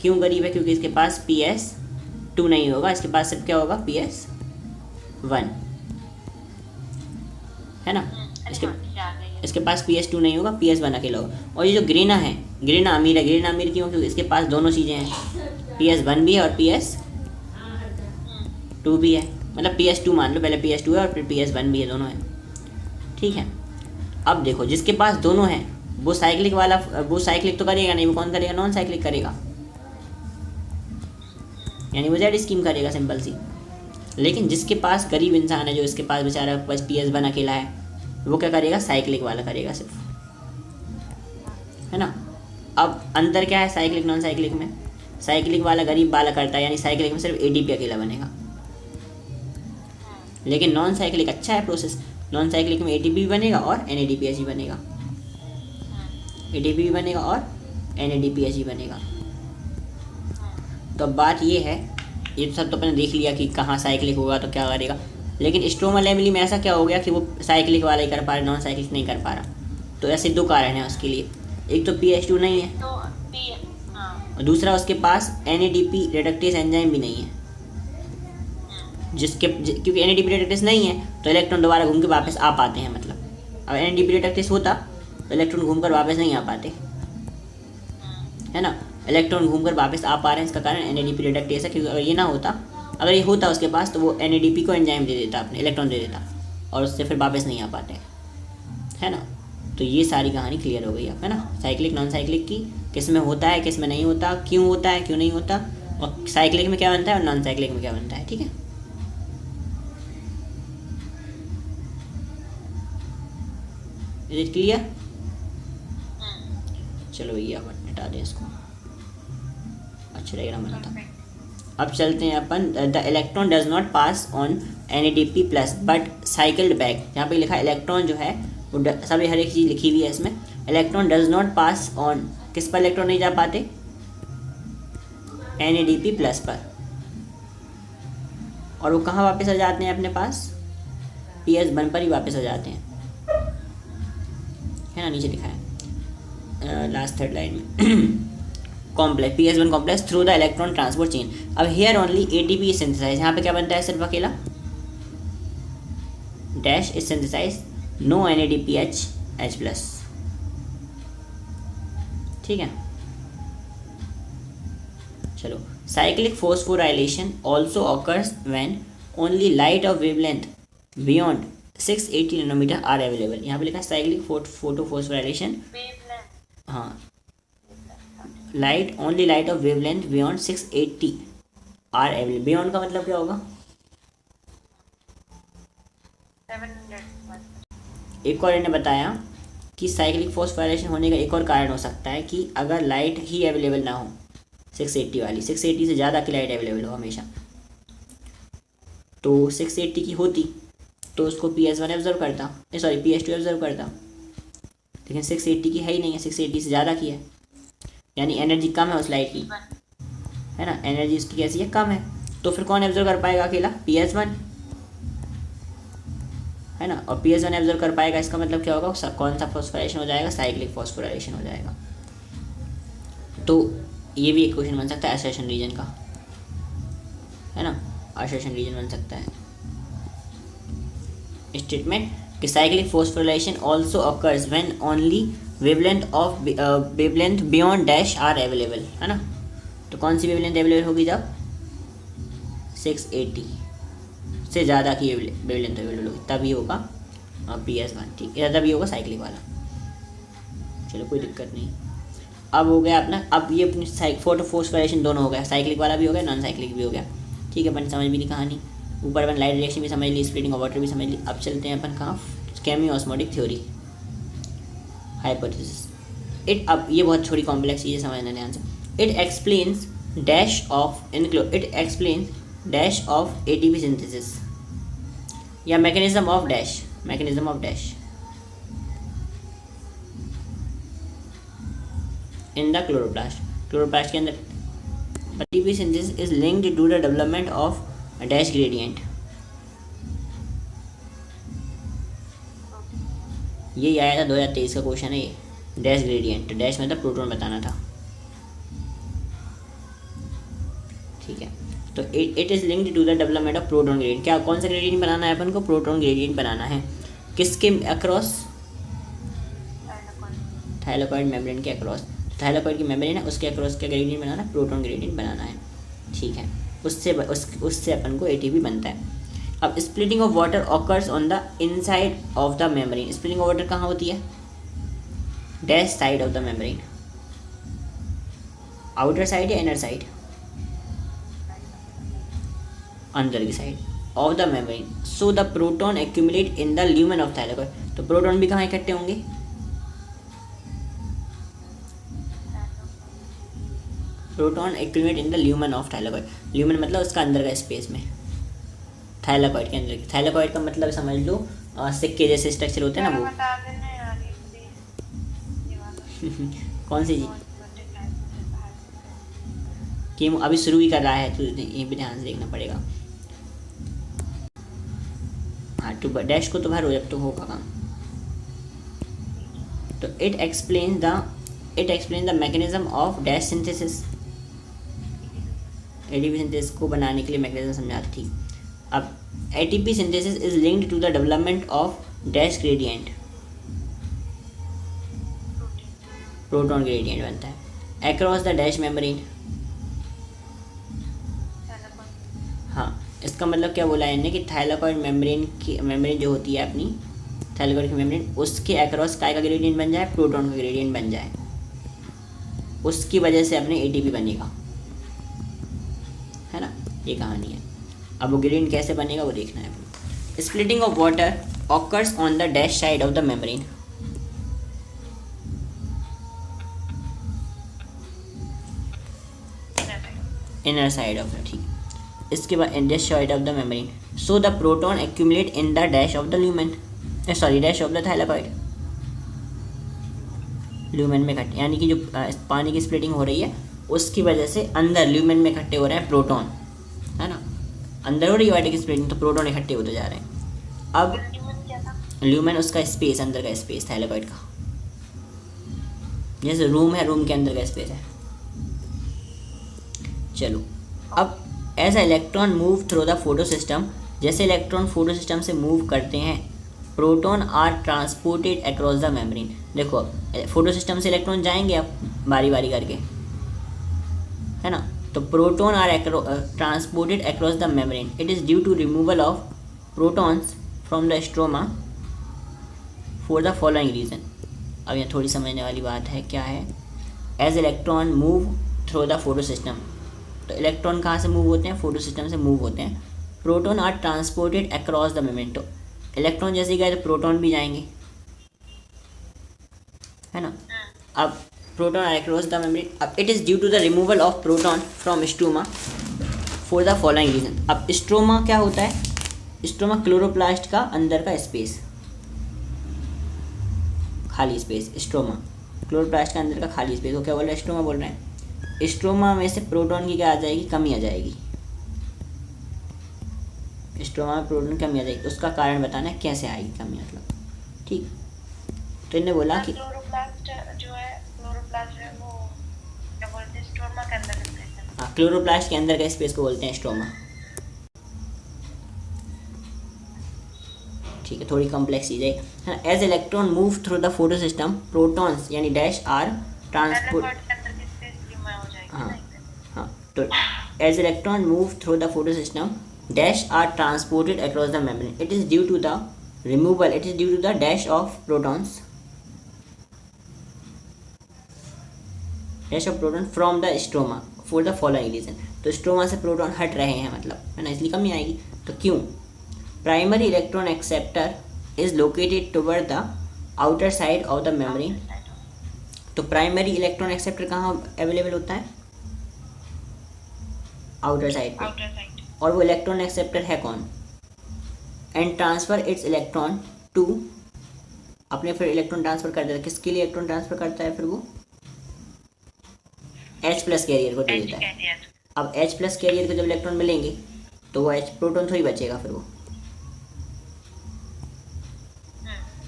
क्यों गरीब है, क्योंकि इसके पास PS2 नहीं होगा, इसके पास सिर्फ क्या होगा, PS1, है ना। इसके पास PS2 नहीं होगा, PS1 अकेला होगा। और ये जो ग्रेना है, ग्रेना अमीर है। ग्रेना अमीर क्यों, क्योंकि इसके पास दोनों चीज़ें हैं, PS1 भी है और PS2 भी है। मतलब PS2 मान लो, पहले PS2 है और फिर PS1 भी है, दोनों है, ठीक है। अब देखो जिसके पास दोनों हैं वो साइक्लिक वाला, वो साइक्लिक तो करेगा नहीं, वो कौन करेगा, नॉन साइक्लिक करेगा, यानी वो जेड स्कीम करेगा, सिंपल सी। लेकिन जिसके पास गरीब इंसान है, जो इसके पास बेचारा बस PS1 अकेला है, वो क्या करेगा, साइक्लिक वाला करेगा सिर्फ, है ना। अब अंतर क्या है साइक्लिक नॉन साइक्लिक में, साइक्लिक वाला गरीब वाला करता है, यानी साइक्लिक में सिर्फ ATP अकेला बनेगा। लेकिन नॉन साइक्लिक अच्छा है प्रोसेस, नॉन साइक्लिक में ATP भी बनेगा और NADPH भी बनेगा, ATP भी बनेगा और NADPH भी बनेगा। तो अब बात ये है, ये सब तो अपने देख लिया कि कहाँ साइक्लिक होगा तो क्या करेगा, लेकिन स्ट्रोमा लैमेली में ऐसा क्या हो गया कि वो साइक्लिक वाला ही कर पा रहा, नॉन साइक्लिक नहीं कर पा रहा। तो ऐसे दो कारण हैं उसके लिए, एक तो PS2 नहीं है, और दूसरा उसके पास NADP रिडक्टेज एंजाइम भी नहीं है, क्योंकि NADP रिडक्टेज नहीं है तो इलेक्ट्रॉन दोबारा घूम के वापस आ पाते हैं। मतलब अब NADP रिडक्टेज होता तो इलेक्ट्रॉन घूमकर वापस नहीं आ पाते, है ना। इलेक्ट्रॉन घूमकर वापस आ पा रहे हैं, इसका कारण NADP रिडक्टेज है। क्योंकि अगर ये ना होता, अगर ये होता उसके पास, तो वो NADP को एंजाइम दे देता, अपने इलेक्ट्रॉन दे देता, और उससे फिर वापस नहीं आ पाते, है ना। तो ये सारी कहानी क्लियर हो गई अब, है ना, साइक्लिक नॉन साइक्लिक की, किस में होता है किस में नहीं होता, क्यों होता है क्यों नहीं होता, और साइक्लिक में क्या बनता है और नॉन साइक्लिक में क्या बनता है, ठीक है। Is it clear? चलो भैया हटा दें इसको, अच्छा डायग्राम बना था। अब चलते हैं अपन, the electron does not pass on NADP plus but cycled back. यहाँ पे लिखा है इलेक्ट्रॉन जो है वो सभी हर एक चीज़ लिखी हुई है इसमें। Electron does not pass on, किस पर इलेक्ट्रॉन नहीं जा पाते, NADP प्लस पर, और वो कहाँ वापस आ जाते हैं अपने पास, PS1 पर ही वापस आ जाते हैं, है ना, नीचे लिखा है लास्ट थर्ड लाइन में complex PS1 complex through the electron transport chain. अब here only ATP is synthesize, यहाँ पे क्या बनता है सिर्फ अकेला, dash is synthesize, no NADPH H plus, ठीक है। चलो cyclic phosphorylation also occurs when only light of wavelength beyond 680 nanometer are available. यहाँ पे लिखा है साइक्लिक फोटोफोस्फोराइलेशन, वेवलेंथ हाँ, light light of wavelength beyond 680 are available. Beyond का मतलब क्या होगा? 700। एक और इन्हें बताया कि साइक्लिक फोस्फोराइलेशन होने का एक और कारण हो सकता है कि अगर लाइट ही अवेलेबल ना हो 680 वाली, 680 से ज़्यादा की लाइट अवेलेबल हो हमेशा, तो 680 की होती तो उसको PS1 ऑब्जर्व करता, सॉरी PS2 ऑब्जर्व करता, लेकिन 680 की है ही नहीं है, 680 से ज़्यादा की है, यानी एनर्जी कम है उस लाइट की, है ना, एनर्जी उसकी कैसी है? कम है। तो फिर कौन ऑब्जर्व कर पाएगा? अकेला PS1, है ना, और PS1 ऑब्जर्व कर पाएगा, इसका मतलब क्या होगा? कौन सा फॉस्फोराइलेशन हो जाएगा? साइक्लिक फॉस्फोराइलेशन हो जाएगा। तो ये भी एक क्वेश्चन बन सकता है असर्शन रीजन का, है ना, असर्शन रीजन बन सकता है। स्टेटमेंट कि cyclic phosphorylation also occurs when only wavelength beyond dash are available, है ना। तो कौन सी वेवलेंथ अवेलेबल होगी? जब 680 से ज़्यादा की वेवलेंथ अवेलेबल होगी तभी होगा PS1, ठीक है, तभी होगा साइक्लिक वाला। चलो कोई दिक्कत नहीं। अब हो गया अपना, अब ये अपनी फोटोफोस्फोराइलेशन दोनों हो गया, साइक्लिक वाला भी हो गया, नॉन साइक्लिक भी हो गया, ठीक है, अपन समझ भी ली कहानी। ऊपर अपन लाइट रिएक्शन भी समझ ली, स्प्लिटिंग ऑफ वाटर भी समझ ली। अब चलते हैं अपन कहाँ? केमियोस्मोटिक थ्योरी, हाइपोथेसिस। अब ये बहुत छोटी कॉम्प्लेक्स चीज़ है, समझना ध्यान से। It explains dash of ATP synthesis या mechanism of dash in the chloroplast के अंदर। ATP synthesis is linked to the development of a dash gradient। ये आया था 2023 का क्वेश्चन है ये, डैश ग्रेडियंट। डैश मतलब प्रोटॉन बताना था, ठीक है। तो it is linked to the development of proton gradient. क्या कौन सा ग्रेडियंट बनाना है अपन को? प्रोटॉन ग्रेडियंट बनाना है। किसके अक्रॉस? थाइलाकॉइड मेम्ब्रेन के अक्रॉस। थाइलाकॉइड की मेम्ब्रेन है, उसके अक्रॉस का ग्रेडियंट बनाना है, प्रोटॉन ग्रेडियंट बनाना है, ठीक है। उससे अपन को ATP बनता है। अब splitting of water occurs on the inside of the membrane. Splitting of water कहाँ होती है? Dash side of the membrane, outer side या इनर साइड? अंदर की side of the membrane. So the proton accumulate in the lumen of thylakoid. तो प्रोटॉन भी कहाँ इकट्ठे होंगे? Proton accumulate in the lumen of thylakoid. Lumen मतलब उसका अंदर का स्पेस में, थाइलाकॉइड के अंदर। थाइलाकॉइड का मतलब समझ लो सिक्के जैसे स्ट्रक्चर होते हैं ना, वो। बता देना यार ये प्लीज, ये वाला कौन सी जी? कि अभी शुरू ही कर रहा है तो ये भी ध्यान से देखना पड़ेगा। हाँ, टू डैश को तो भरो जब तो होगा काम। तो it explain the mechanism of dash synthesis. ATP synthesis को बनाने के लिए मैकेनिज्म समझाती थी। अब ATP synthesis is linked to the development of dash gradient, proton gradient बनता है अक्रॉस द डैश मेम्ब्रेन। हाँ, इसका मतलब क्या बोला है इन्हें कि थाइलाकॉइड मेम्ब्रेन जो होती है अपनी, थाइलाकॉइड की मेम्ब्रेन, उसके अक्रॉस काय का ग्रेडियंट बन जाए? प्रोटॉन का ग्रेडियंट बन जाए। उसकी वजह से अपने ATP बनेगा, है ना, ये कहानी है। अब वो ग्रेडियंट कैसे बनेगा वो देखना है। Splitting of water occurs on the dash side of the membrane. Inner side of the, ठीक। इसके बाद in dash side of the membrane. So the proton accumulate in the dash of the lumen, sorry dash of the thylakoid. Lumen में इकट्ठे, यानी कि जो पानी की स्प्लिटिंग हो रही है उसकी वजह से अंदर ल्यूमेन में इकट्ठे हो रहे हैं प्रोटॉन, है ना। अंदर हो रही है वाटर की स्प्लिटिंग तो प्रोटॉन इकट्ठे होते जा रहे हैं। अब ल्यूमेन उसका स्पेस, अंदर का स्पेस थाइलाकॉइड का, जैसे रूम है, रूम के अंदर का स्पेस है। चलो, अब as electron move through the photosystem, जैसे इलेक्ट्रॉन फोटो सिस्टम से मूव करते हैं, proton are transported across the membrane. देखो फोटो सिस्टम से इलेक्ट्रॉन जाएंगे अब बारी बारी करके, है ना, तो proton are transported across the membrane, it is due to removal of protons from the stroma for the following reason. अब यहाँ थोड़ी समझने वाली बात है, क्या है, as electron move through the photo system, तो इलेक्ट्रॉन कहाँ से मूव होते हैं, फोटो सिस्टम से मूव होते हैं। Proton are transported across the membrane, तो इलेक्ट्रॉन जैसे गए तो प्रोटॉन भी जाएंगे, है ना। अब proton are across the membrane, अब it is due to the removal of proton from stroma for the following reason. अब स्ट्रोमा क्या होता है, स्ट्रोमा क्लोरोप्लास्ट का अंदर का स्पेस, खाली स्पेस, स्ट्रोमा क्लोरोप्लास्ट का अंदर का खाली स्पेस, वो क्या बोल रहे हैं, स्ट्रोमा बोल रहे हैं। स्ट्रोमा में से प्रोटॉन की क्या आ जाएगी, कमी आ जाएगी, स्ट्रोमा में प्रोटॉन कमी आ जाएगी, उसका कारण बताना है कैसे आएगी कमी, मतलब ठीक। तो इन्हें बोला कि क्लोरोप्लास्ट जो है, क्लोरोप्लास्ट है वो क्या बोलते हैं, स्ट्रोमा के अंदर रहता है। हाँ, क्लोरोप्लास्ट के अंदर का स्पेस को बोलते हैं स्ट्रोमा, ठीक है, थोड़ी कॉम्प्लेक्स चीज़ है। As electron move through the photosystem, protons यानी डैश आर ट्रांसपोर्ट, हाँ हाँ, तो as electron move through the photosystem dash are transported across the membrane, it is due to the removal, it is due to the dash of protons, dash of proton from the stroma for the following reason. तो स्ट्रोमा से प्रोटॉन हट रहे हैं, मतलब, है ना, इसलिए कमी आएगी। तो क्यों, primary electron acceptor is located toward the outer side of the membrane, तो प्राइमरी इलेक्ट्रॉन एक्सेप्टर कहाँ अवेलेबल होता है, आउटर साइड पे, और वो इलेक्ट्रॉन एक्सेप्टर है कौन, and transfer its electron to, अपने फिर इलेक्ट्रॉन ट्रांसफर कर देता है, किसके लिए इलेक्ट्रॉन ट्रांसफर करता है, फिर वो H प्लस कैरियर को दे देता है। अब H प्लस कैरियर को जब इलेक्ट्रॉन मिलेंगे तो वो H प्रोटॉन थोड़ी बचेगा, फिर वो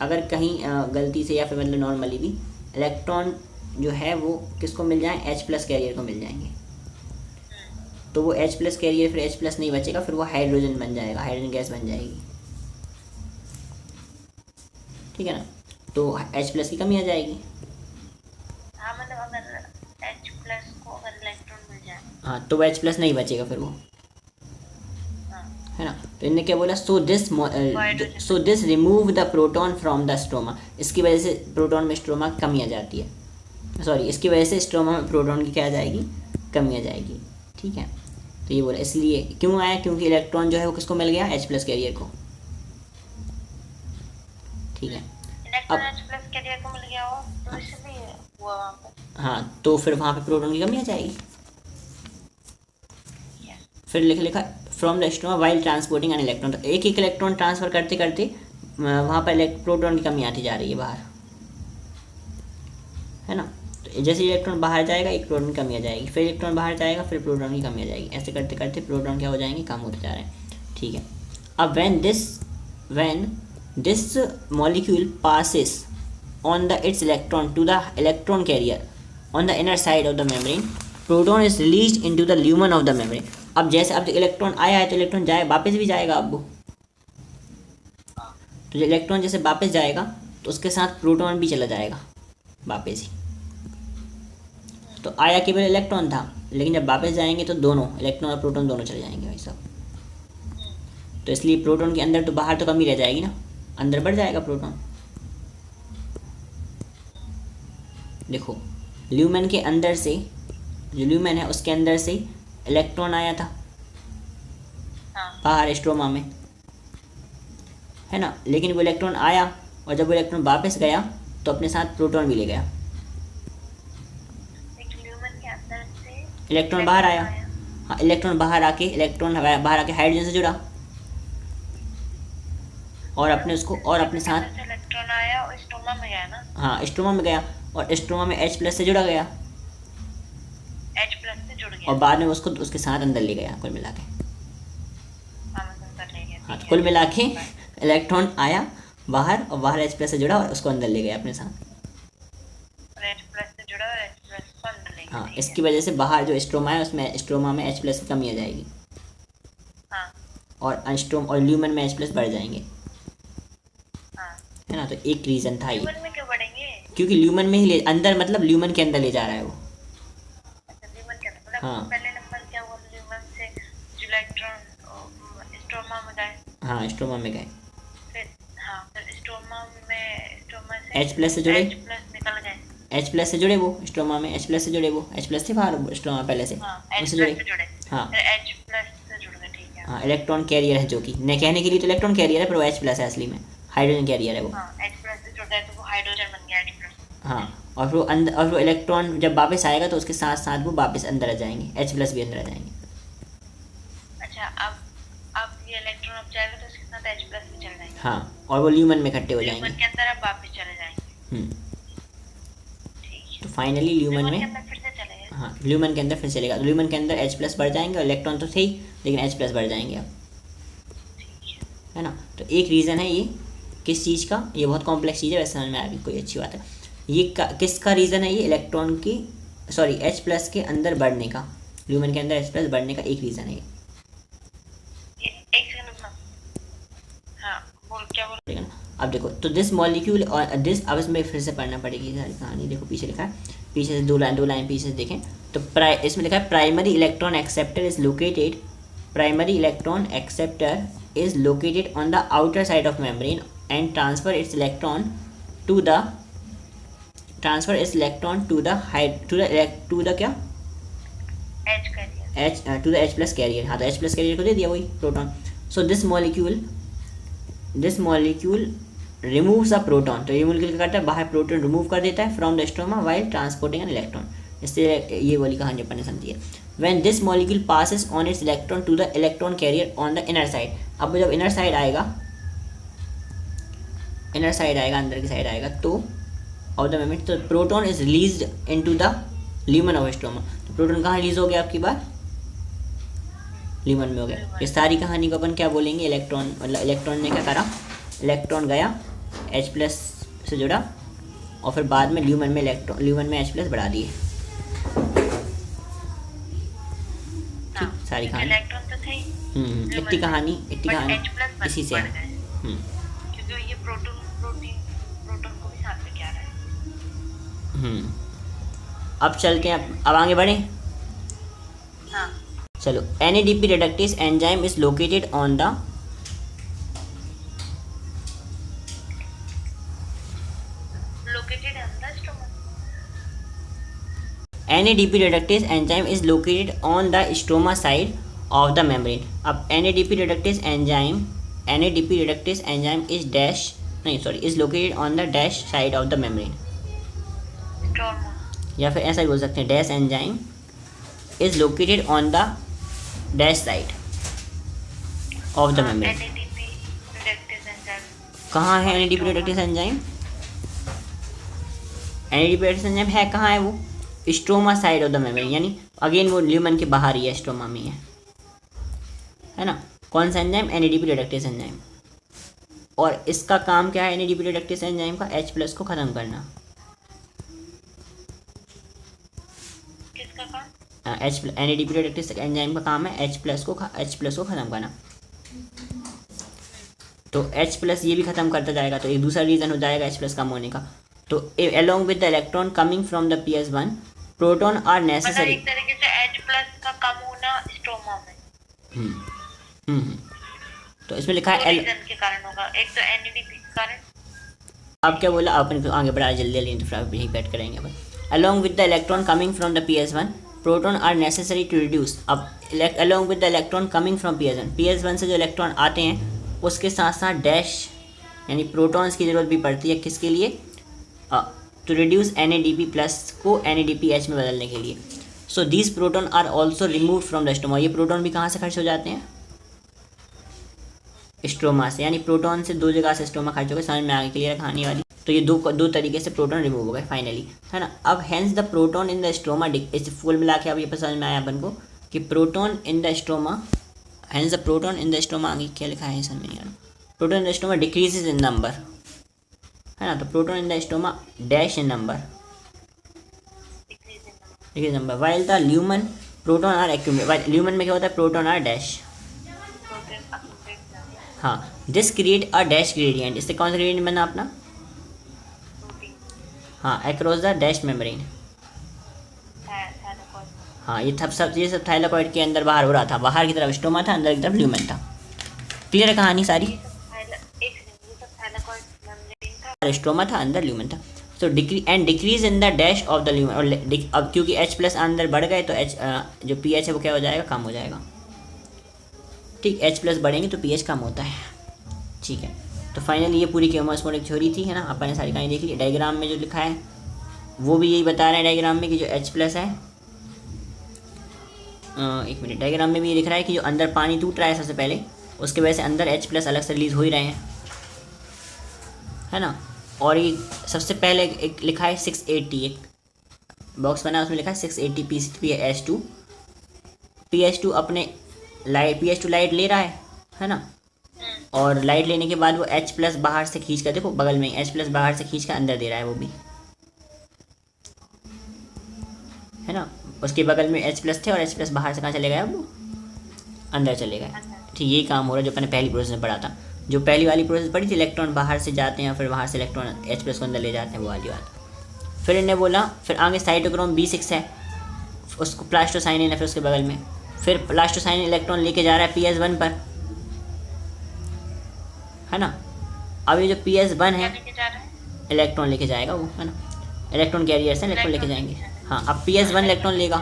अगर कहीं गलती से या फिर मतलब नॉर्मली भी इलेक्ट्रॉन जो है वो किसको मिल जाए, H प्लस कैरियर को मिल जाएंगे, तो वो H प्लस कैरियर फिर H प्लस नहीं बचेगा, फिर वो हाइड्रोजन बन जाएगा, हाइड्रोजन गैस बन जाएगी, ठीक है ना। तो H प्लस की कमी आ जाएगी, हाँ मतलब अगर H प्लस को अगर इलेक्ट्रॉन मिल जाए, हाँ, तो वो H प्लस नहीं बचेगा फिर वो, हाँ, है ना। तो इन्हें क्या बोला, so this remove the proton from the stroma, इसकी वजह से प्रोटॉन में स्ट्रोमा कमी आ जाती है, सॉरी, इसकी वजह से स्ट्रोमा में प्रोटॉन की क्या आ जाएगी, कमी आ जाएगी, ठीक है। तो ये बोला, इसलिए क्यों आया, क्योंकि इलेक्ट्रॉन जो है वो किसको मिल गया, H प्लस कैरियर को, ठीक है। इलेक्ट्रॉन H प्लस कैरियर को मिल गया हो तो इसलिए हुआ वहाँ पे, हाँ, तो फिर वहाँ पे प्रोटॉन की कमी आ जाएगी। फिर लिखा from the stroma while transporting an electron, तो एक एक इलेक्ट्रॉन ट्रांसफर करते करते वहाँ पर प्रोटॉन की कमी आती जा रही है बाहर, है ना। तो जैसे इलेक्ट्रॉन बाहर जाएगा एक प्रोटॉन की कमी आ जाएगी, फिर इलेक्ट्रॉन बाहर जाएगा फिर प्रोटॉन की कमी आ जाएगी, ऐसे करते करते प्रोटॉन क्या हो जाएंगे, कम होते जा रहे हैं, ठीक है। अब when this molecule passes on the its electron to the electron carrier on the inner side of the membrane, proton is released into the lumen of the membrane। अब जैसे अब इलेक्ट्रॉन आया है तो इलेक्ट्रॉन जाए वापस भी जाएगा, अब वो तो इलेक्ट्रॉन जैसे वापस जाएगा तो उसके साथ प्रोटॉन भी चला जाएगा वापस ही, तो आया केवल इलेक्ट्रॉन था, लेकिन जब वापस जाएंगे तो दोनों इलेक्ट्रॉन और प्रोटॉन दोनों चले जाएंगे भाई साहब। तो इसलिए प्रोटॉन के अंदर तो बाहर तो कमी रह जाएगी ना, अंदर बढ़ जाएगा प्रोटॉन। देखो ल्यूमेन के अंदर से, जो ल्यूमेन है उसके अंदर से इलेक्ट्रॉन आया था बाहर स्ट्रोमा में, है ना, लेकिन वो इलेक्ट्रॉन आया और जब वो इलेक्ट्रॉन वापस गया तो अपने साथ प्रोटॉन भी ले गया, इलेक्ट्रॉन बाहर आया, हाँ, इलेक्ट्रॉन बाहर आके हाइड्रोजन से जुड़ा और अपने उसको और अपने साथ इलेक्ट्रॉन आया और स्ट्रोमा में गया ना, हाँ, स्ट्रोमा में गया और स्ट्रोमा में H प्लस से जुड़ा गया, H प्लस से जुड़ गया और बाद में उसको उसके साथ अंदर ले गया कुल मिला के, हाँ, तो कुल मिला के इलेक्ट्रॉन आया बाहर और बाहर H प्लस से जुड़ा और उसको अंदर ले गया अपने साथ, H प्लस से जुड़ा और H प्लस को अंदर ले गया, हाँ, इसकी वजह से बाहर जो स्ट्रोमा है उसमें स्ट्रोमा में H प्लस की कमी आ जाएगी, हाँ, और स्ट्रोम और ल्यूमेन में H प्लस बढ़ जाएंगे, हाँ, है ना। तो एक रीज़न था ये, ल्यूमेन में क्यों बढ़ेंगे, क्योंकि ल्यूमेन में ही अंदर, मतलब ल्यूमेन के अंदर ले जा रहा है वो, अच्छा ल्यूमेन के अंदर, मतलब हाँ। पहले नंबर स्टोमा में गए, हाँ स्ट्रोमा में गए, फिर हाँ फिर स्टोमा से H प्लस से जुड़े, H प्लस निकल गए। H प्लस से जुड़े वो स्ट्रोमा में, H प्लस से जुड़े वो, H प्लस थे बाहर स्ट्रोमा पहले से, हाँ H उससे प्लस जुड़े। से जुड़े, हाँ फिर H प्लस से जुड़ गए, ठीक है। हाँ इलेक्ट्रॉन कैरियर है जो कि न कहने के लिए तो इलेक्ट्रॉन कैरियर है, पर वो H प्लस है असली में, हाइड्रोजन कैरियर है वो। हाँ H प्लस से जुड़ गए तो वो हाइड्रोजन बन गया H प्लस। हाँ और फिर वो अंदर, और वो इलेक्ट्रॉन जब वापस आएगा तो उसके साथ साथ वो वापस अंदर आ जाएंगे, H प्लस भी अंदर आ जाएंगे। अच्छा अब ये इलेक्ट्रॉन अब जाएगा तो उसके साथ H प्लस भी चल जाएंगे। हाँ और वो ल्यूमन में इकट्ठे हो ल्यूमन जाएंगे। के अंदर अब वापस चले जाएंगे, हम्म, ठीक है। तो फाइनली ल्यूमन ल्यूमन के में, अंदर फिर से चलेगा, हाँ ल्यूमन के अंदर फिर चलेगा, तो ल्यूमन के अंदर H प्लस बढ़ जाएंगे, और इलेक्ट्रॉन तो थे ही लेकिन H प्लस बढ़ जाएंगे अब, ठीक है ना। तो एक रीज़न है ये किस चीज़ का, ये बहुत कॉम्प्लेक्स चीज़ है वैसे समझ में आएगी, कोई अच्छी बात है। ये किसका रीज़न है, ये इलेक्ट्रॉन की सॉरी H प्लस के अंदर बढ़ने का, ल्यूमन के अंदर H प्लस बढ़ने का एक रीज़न है ये। एक सेकंड रुकना, हाँ बोल क्या बोल। ठीक है ना। अब देखो तो दिस मॉलिक्यूल और दिस, अब इसमें फिर से पढ़ना पड़ेगी सारी कहानी, देखो पीछे लिखा है, पीछे से दो लाइन पीछे से देखें तो इसमें लिखा है primary electron acceptor is located, primary electron acceptor is located on the outer side of membrane and transfer its electron to the क्या H carrier, H to the H plus carrier. हाँ तो H प्लस कैरियर को दे दिया वही proton. So this molecule removes a proton, तो ये मॉलिक्यूल क्या करता है, बाहर प्रोटॉन रिमूव कर देता है from the stroma while transporting an electron. इससे ये वाली कहानी अपन ने समझी है। When this molecule passes on its electron to the electron carrier on the inner side, अब जब इनर साइड आएगा अंदर की साइड आएगा तो ऑफ द मोमेंट, तो proton is released into the lumen of stroma. तो प्रोटॉन कहाँ रिलीज हो गया आपकी बार, ल्यूमन में हो गया। इस सारी कहानी को अपन क्या बोलेंगे, इलेक्ट्रॉन, मतलब इलेक्ट्रॉन ने क्या करा, इलेक्ट्रॉन गया H प्लस से जुड़ा और फिर बाद में ल्यूमन में H प्लस बढ़ा दिए। हाँ, सारी कहानी, इलेक्ट्रॉन तो थे ही, इतनी कहानी H प्लस इसी से बढ़ है। गए, क्योंकि ये प्रोटॉन को भी साथ लेके आ रहा है। अब चलते हैं, अब आगे बढ़े। हाँ चलो, NADP reductase enzyme is located on the located in the stomach, NADP reductase enzyme is located on the stroma side of the membrane. अब NADP reductase enzyme is located on the dash side of the membrane, stroma, या फिर ऐसा भी बोल सकते हैं dash enzyme is located on the dash side of the membrane. NADP reductase enzyme, कहाँ है NADP reductase enzyme? NADP reductase enzyme है कहाँ है वो, stroma side of the membrane, यानी अगेन वो ल्यूमन के बाहर ही है, स्ट्रोमा में है ना। कौन सा एंजाइम, NADP reductase एंजाइम। और इसका काम क्या है NADP reductase एंजाइम का, H प्लस को ख़त्म करना। किसका काम, NADP reductase एंजाइम का काम है H प्लस को ख़त्म करना। तो H प्लस ये भी ख़त्म करता जाएगा, तो एक दूसरा रीज़न हो जाएगा H प्लस कम होने का। तो along with the electron coming from the PS1 proton are मतलब necessary। एक तरीके से H प्लस का कम होना स्ट्रोमा में, तो इसमें लिखा दो है रीजन के कारण होगा, एक तो NADP के कारण। अब क्या बोला, अपन को आगे बढ़ा जल्दी जल्दी, तो फिर यही बैठ करेंगे अपन। along with the electron coming from the PS1 proton are necessary to reduce। अब along with the electron coming from PS1 से जो इलेक्ट्रॉन आते हैं उसके साथ साथ डैश यानी प्रोटॉन्स की ज़रूरत भी पड़ती है, किसके लिए, टू रिड्यूस NADP प्लस को NADPH में बदलने के लिए। So these proton are also remove from the stroma. ये प्रोटॉन भी कहाँ से खर्च हो जाते हैं, स्ट्रोमा से, यानी प्रोटॉन से दो जगह से स्ट्रोमा खर्च हो गए। समझ में आगे क्लियर कहानी वाली। तो ये दो तरीके से प्रोटॉन रिमूव हो गए फाइनली, है ना। अब hence the proton in the stroma, इस फुल मिला के अब ये समझ में आया अपन को कि proton in the stroma, hence the proton in the stroma, आगे क्या लिखा है समझ में, proton in the stroma decreases in number, है ना। तो proton in the stoma dash in number, decrease number, while the lumen proton are accumulate. Lumen में क्या होता है, प्रोटॉन आर डैश, हाँ। This create a dash gradient. इससे कौन सा ग्रेडियंट बना अपना, हाँ, अक्रॉस द डैश मेम्ब्रेन। हाँ, ये सब थाइलाकॉइड के अंदर बाहर हो रहा था, बाहर की तरफ स्टोमा था, अंदर की तरफ ल्यूमन था। क्लियर है कहानी सारी? ये सब थाइलाकॉइड मेम्ब्रेन था, स्ट्रोमा था, अंदर ल्यूमेन था। तो decrease in the dash of the lumen, और अब क्योंकि H प्लस अंदर बढ़ गए तो H जो pH है वो क्या हो जाएगा, कम हो जाएगा। ठीक, H प्लस बढ़ेंगे तो pH कम होता है। ठीक है, तो फाइनली ये पूरी केमोस्मोटिक थ्योरी थी, है ना। अपन ने सारी कहानी देख ली। डायग्राम में जो लिखा है वो भी यही बता रहे हैं डायग्राम में कि जो H प्लस है, एक मिनट, डायग्राम में भी ये लिख रहा है कि जो अंदर पानी टूट रहा है सबसे पहले, उसके वजह से अंदर H प्लस अलग से रिलीज हो ही रहे हैं, है ना। और ये सबसे पहले एक लिखा है 680, एक बॉक्स बना है उसमें लिखा है 680 PH2। PH2 अपने PH2 लाइट ले रहा है ना। और लाइट लेने के बाद वो H प्लस बाहर से खींच कर, देखो बगल में H प्लस बाहर से खींच कर अंदर दे रहा है वो भी, है ना। उसके बगल में H प्लस थे और H प्लस बाहर से कहाँ चले गए, अब अंदर चले गए। ठीक, यही काम हो रहा है जो अपने पहली प्रोसेस में पढ़ा था। जो पहली वाली प्रोसेस पढ़ी थी, इलेक्ट्रॉन बाहर से जाते हैं, फिर बाहर से इलेक्ट्रॉन H प्लस को अंदर ले जाते हैं, वो वाली बात। फिर इन्हें बोला, फिर आगे साइटोक्रोम B6 है, उसको प्लास्टोसाइनिन है फिर उसके बगल में। फिर प्लास्टोसाइनिन इलेक्ट्रॉन लेके जा रहा है PS1 पर, है ना। अब ये जो PS1 है, लेके जा रहा है, इलेक्ट्रॉन लेके जाएगा वो, है ना। इलेक्ट्रॉन कैरियर्स हैं, इलेक्ट्रॉन लेके जाएंगे। हाँ, अब PS1 इलेक्ट्रॉन लेगा,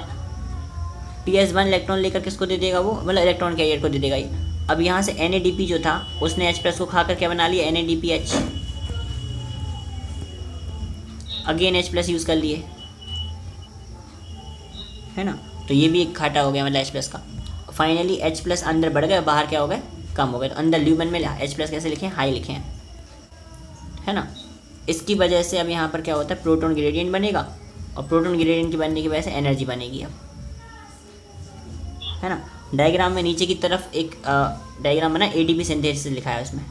PS1 इलेक्ट्रॉन लेकर किसको दे देगा वो, मतलब इलेक्ट्रॉन कैरियर को दे देगा ये। अब यहाँ से NADP जो था उसने H प्लस को खाकर क्या बना लिया, NADPH, again H plus use कर लिए, है ना। तो ये भी एक घाटा हो गया मतलब H प्लस का। फाइनली H प्लस अंदर बढ़ गए, बाहर क्या हो गए, कम हो गए। तो अंदर ल्यूमेन में H प्लस कैसे लिखे हैं, हाई लिखे हैं, है ना। इसकी वजह से अब यहाँ पर क्या होता है, प्रोटॉन ग्रेडियंट बनेगा, और प्रोटॉन ग्रेडियंट की बनने की वजह से एनर्जी बनेगी अब, है ना। डायग्राम में नीचे की तरफ एक डायग्राम बना, ATP सिंथेसिस लिखा है उसमें,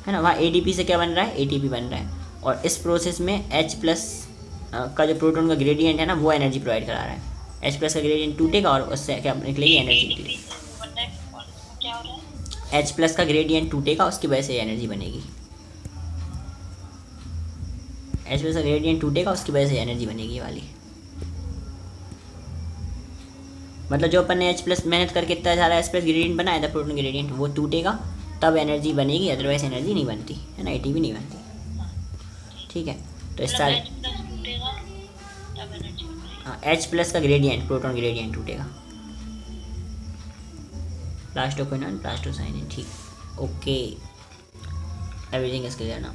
है ना। वहाँ ADP से क्या बन रहा है, ATP बन रहा है। और इस प्रोसेस में H प्लस का जो प्रोटॉन का ग्रेडियंट है ना, वो एनर्जी प्रोवाइड करा रहा है। H प्लस का ग्रेडियंट टूटेगा और उससे क्या निकलेगी, एनर्जी निकलेगी। क्या हो रहा है, H प्लस का ग्रेडियंट टूटेगा, उसकी वजह से एनर्जी बनेगी। H प्लस का ग्रेडियंट टूटेगा, उसकी वजह से एनर्जी बनेगी ये वाली। मतलब जो अपन ने H प्लस मेहनत करके इतना सारा H प्लस ग्रेडियंट बनाया था, प्रोटॉन ग्रेडियंट, वो टूटेगा तब एनर्जी बनेगी, अदरवाइज एनर्जी नहीं बनती, है ना। ATP नहीं बनती। ठीक है, तो इस सारे टूटेगा तब एनर्जी बनेगी। हाँ, H प्लस का ग्रेडियंट, प्रोटॉन ग्रेडियंट टूटेगा, प्लास्टोक्विनोन प्लास्टोसाइनिन। ठीक, ओके, एवरीथिंग इज क्लियर ना।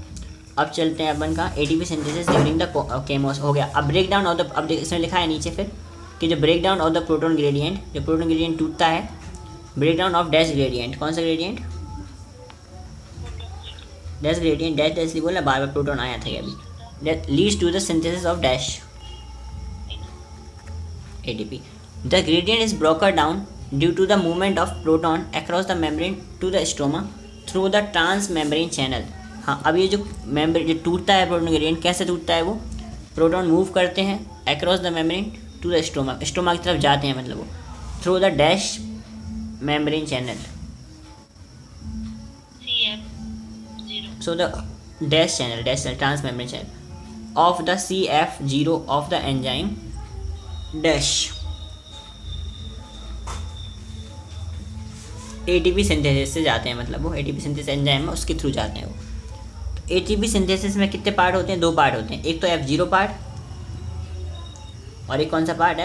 अब चलते हैं अपन का ATP सिंथेसिस ड्यूरिंग द केमोस, हो गया। अब ब्रेक डाउन ऑफ द, अब इसमें लिखा है नीचे फिर कि जो break down of the proton gradient, जो प्रोटॉन ग्रेडियंट टूटता है, break down of dash gradient, कौन सा gradient, dash gradient, dash dash बोला, बार बार प्रोटॉन आया था अभी, that leads to the synthesis of dash ATP. The gradient is broken down due to the movement of proton across the membrane to the stroma through the transmembrane channel. हाँ, अब ये जो मेम्ब्रेन जो टूटता है प्रोटॉन ग्रेडियंट, कैसे टूटता है वो, प्रोटॉन मूव करते हैं across the membrane to the stoma, stoma की तरफ जाते हैं, मतलब वो through the dash membrane channel, so the dash channel transmembrane channel of the CF0 of the enzyme dash ATP synthesis से जाते हैं, मतलब वो ATP सिंथेसिस एंजाइम में उसके थ्रू जाते हैं वो। तो ATP सिंथेसिस में कितने पार्ट होते हैं, दो पार्ट होते हैं, एक तो F0 पार्ट और एक कौन सा पार्ट,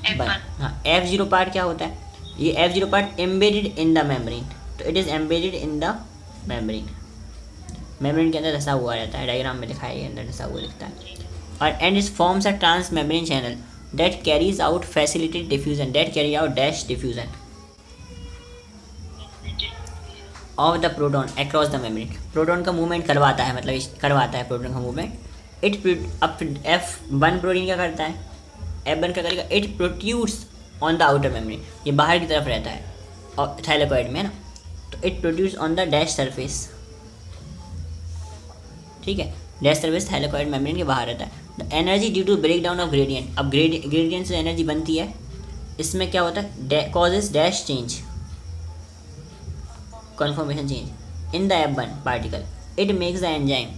F1। हाँ, F0 पार्ट क्या होता है, ये F0 part embedded in the membrane, तो it is embedded in the membrane, membrane के अंदर धसा हुआ रहता है, डायग्राम में दिखाया है, अंदर धसा हुआ दिखता है। और and it forms a transmembrane channel that carries out facilitated diffusion, that carry out dash diffusion of the proton across the membrane. Proton का मूवमेंट करवाता है, मतलब करवाता है प्रोटॉन का मूवमेंट। इट अब F1 प्रोटीन क्या करता है, F1 क्या करेगा, it produce on the outer membrane, ये बाहर की तरफ रहता है और थाइलेकॉइड में, है ना। तो it produce on the dash surface, ठीक है, डैश सर्विस थाइलेकॉइड मेम्ब्रेन के बाहर रहता है। The energy due to break down of gradient, अब ग्रेडियंट से एनर्जी बनती है, इसमें क्या होता है, causes dash change, conformation change in the F1 particle, it makes the enzyme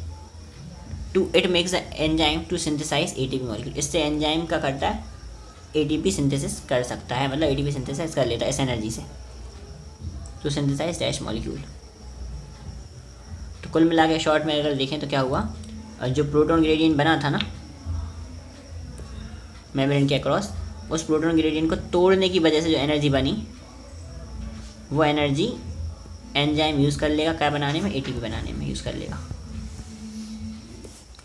to synthesise ATP molecule, इससे एंजाइम का करता है ATP सिंथेसिस कर सकता है, मतलब ATP सिंथेसाइज कर लेता है इस एनर्जी से, टू सिंथेसाइज डैश मॉलिक्यूल। तो कुल मिला के शॉर्ट में अगर देखें तो क्या हुआ, जो प्रोटॉन ग्रेडियंट बना था ना मेम्ब्रेन के अक्रॉस, उस प्रोटॉन ग्रेडियंट को तोड़ने की वजह से जो एनर्जी बनी, वो एनर्जी एंजाइम यूज़ कर लेगा क्या बनाने में, एटीपी बनाने में यूज़ कर लेगा,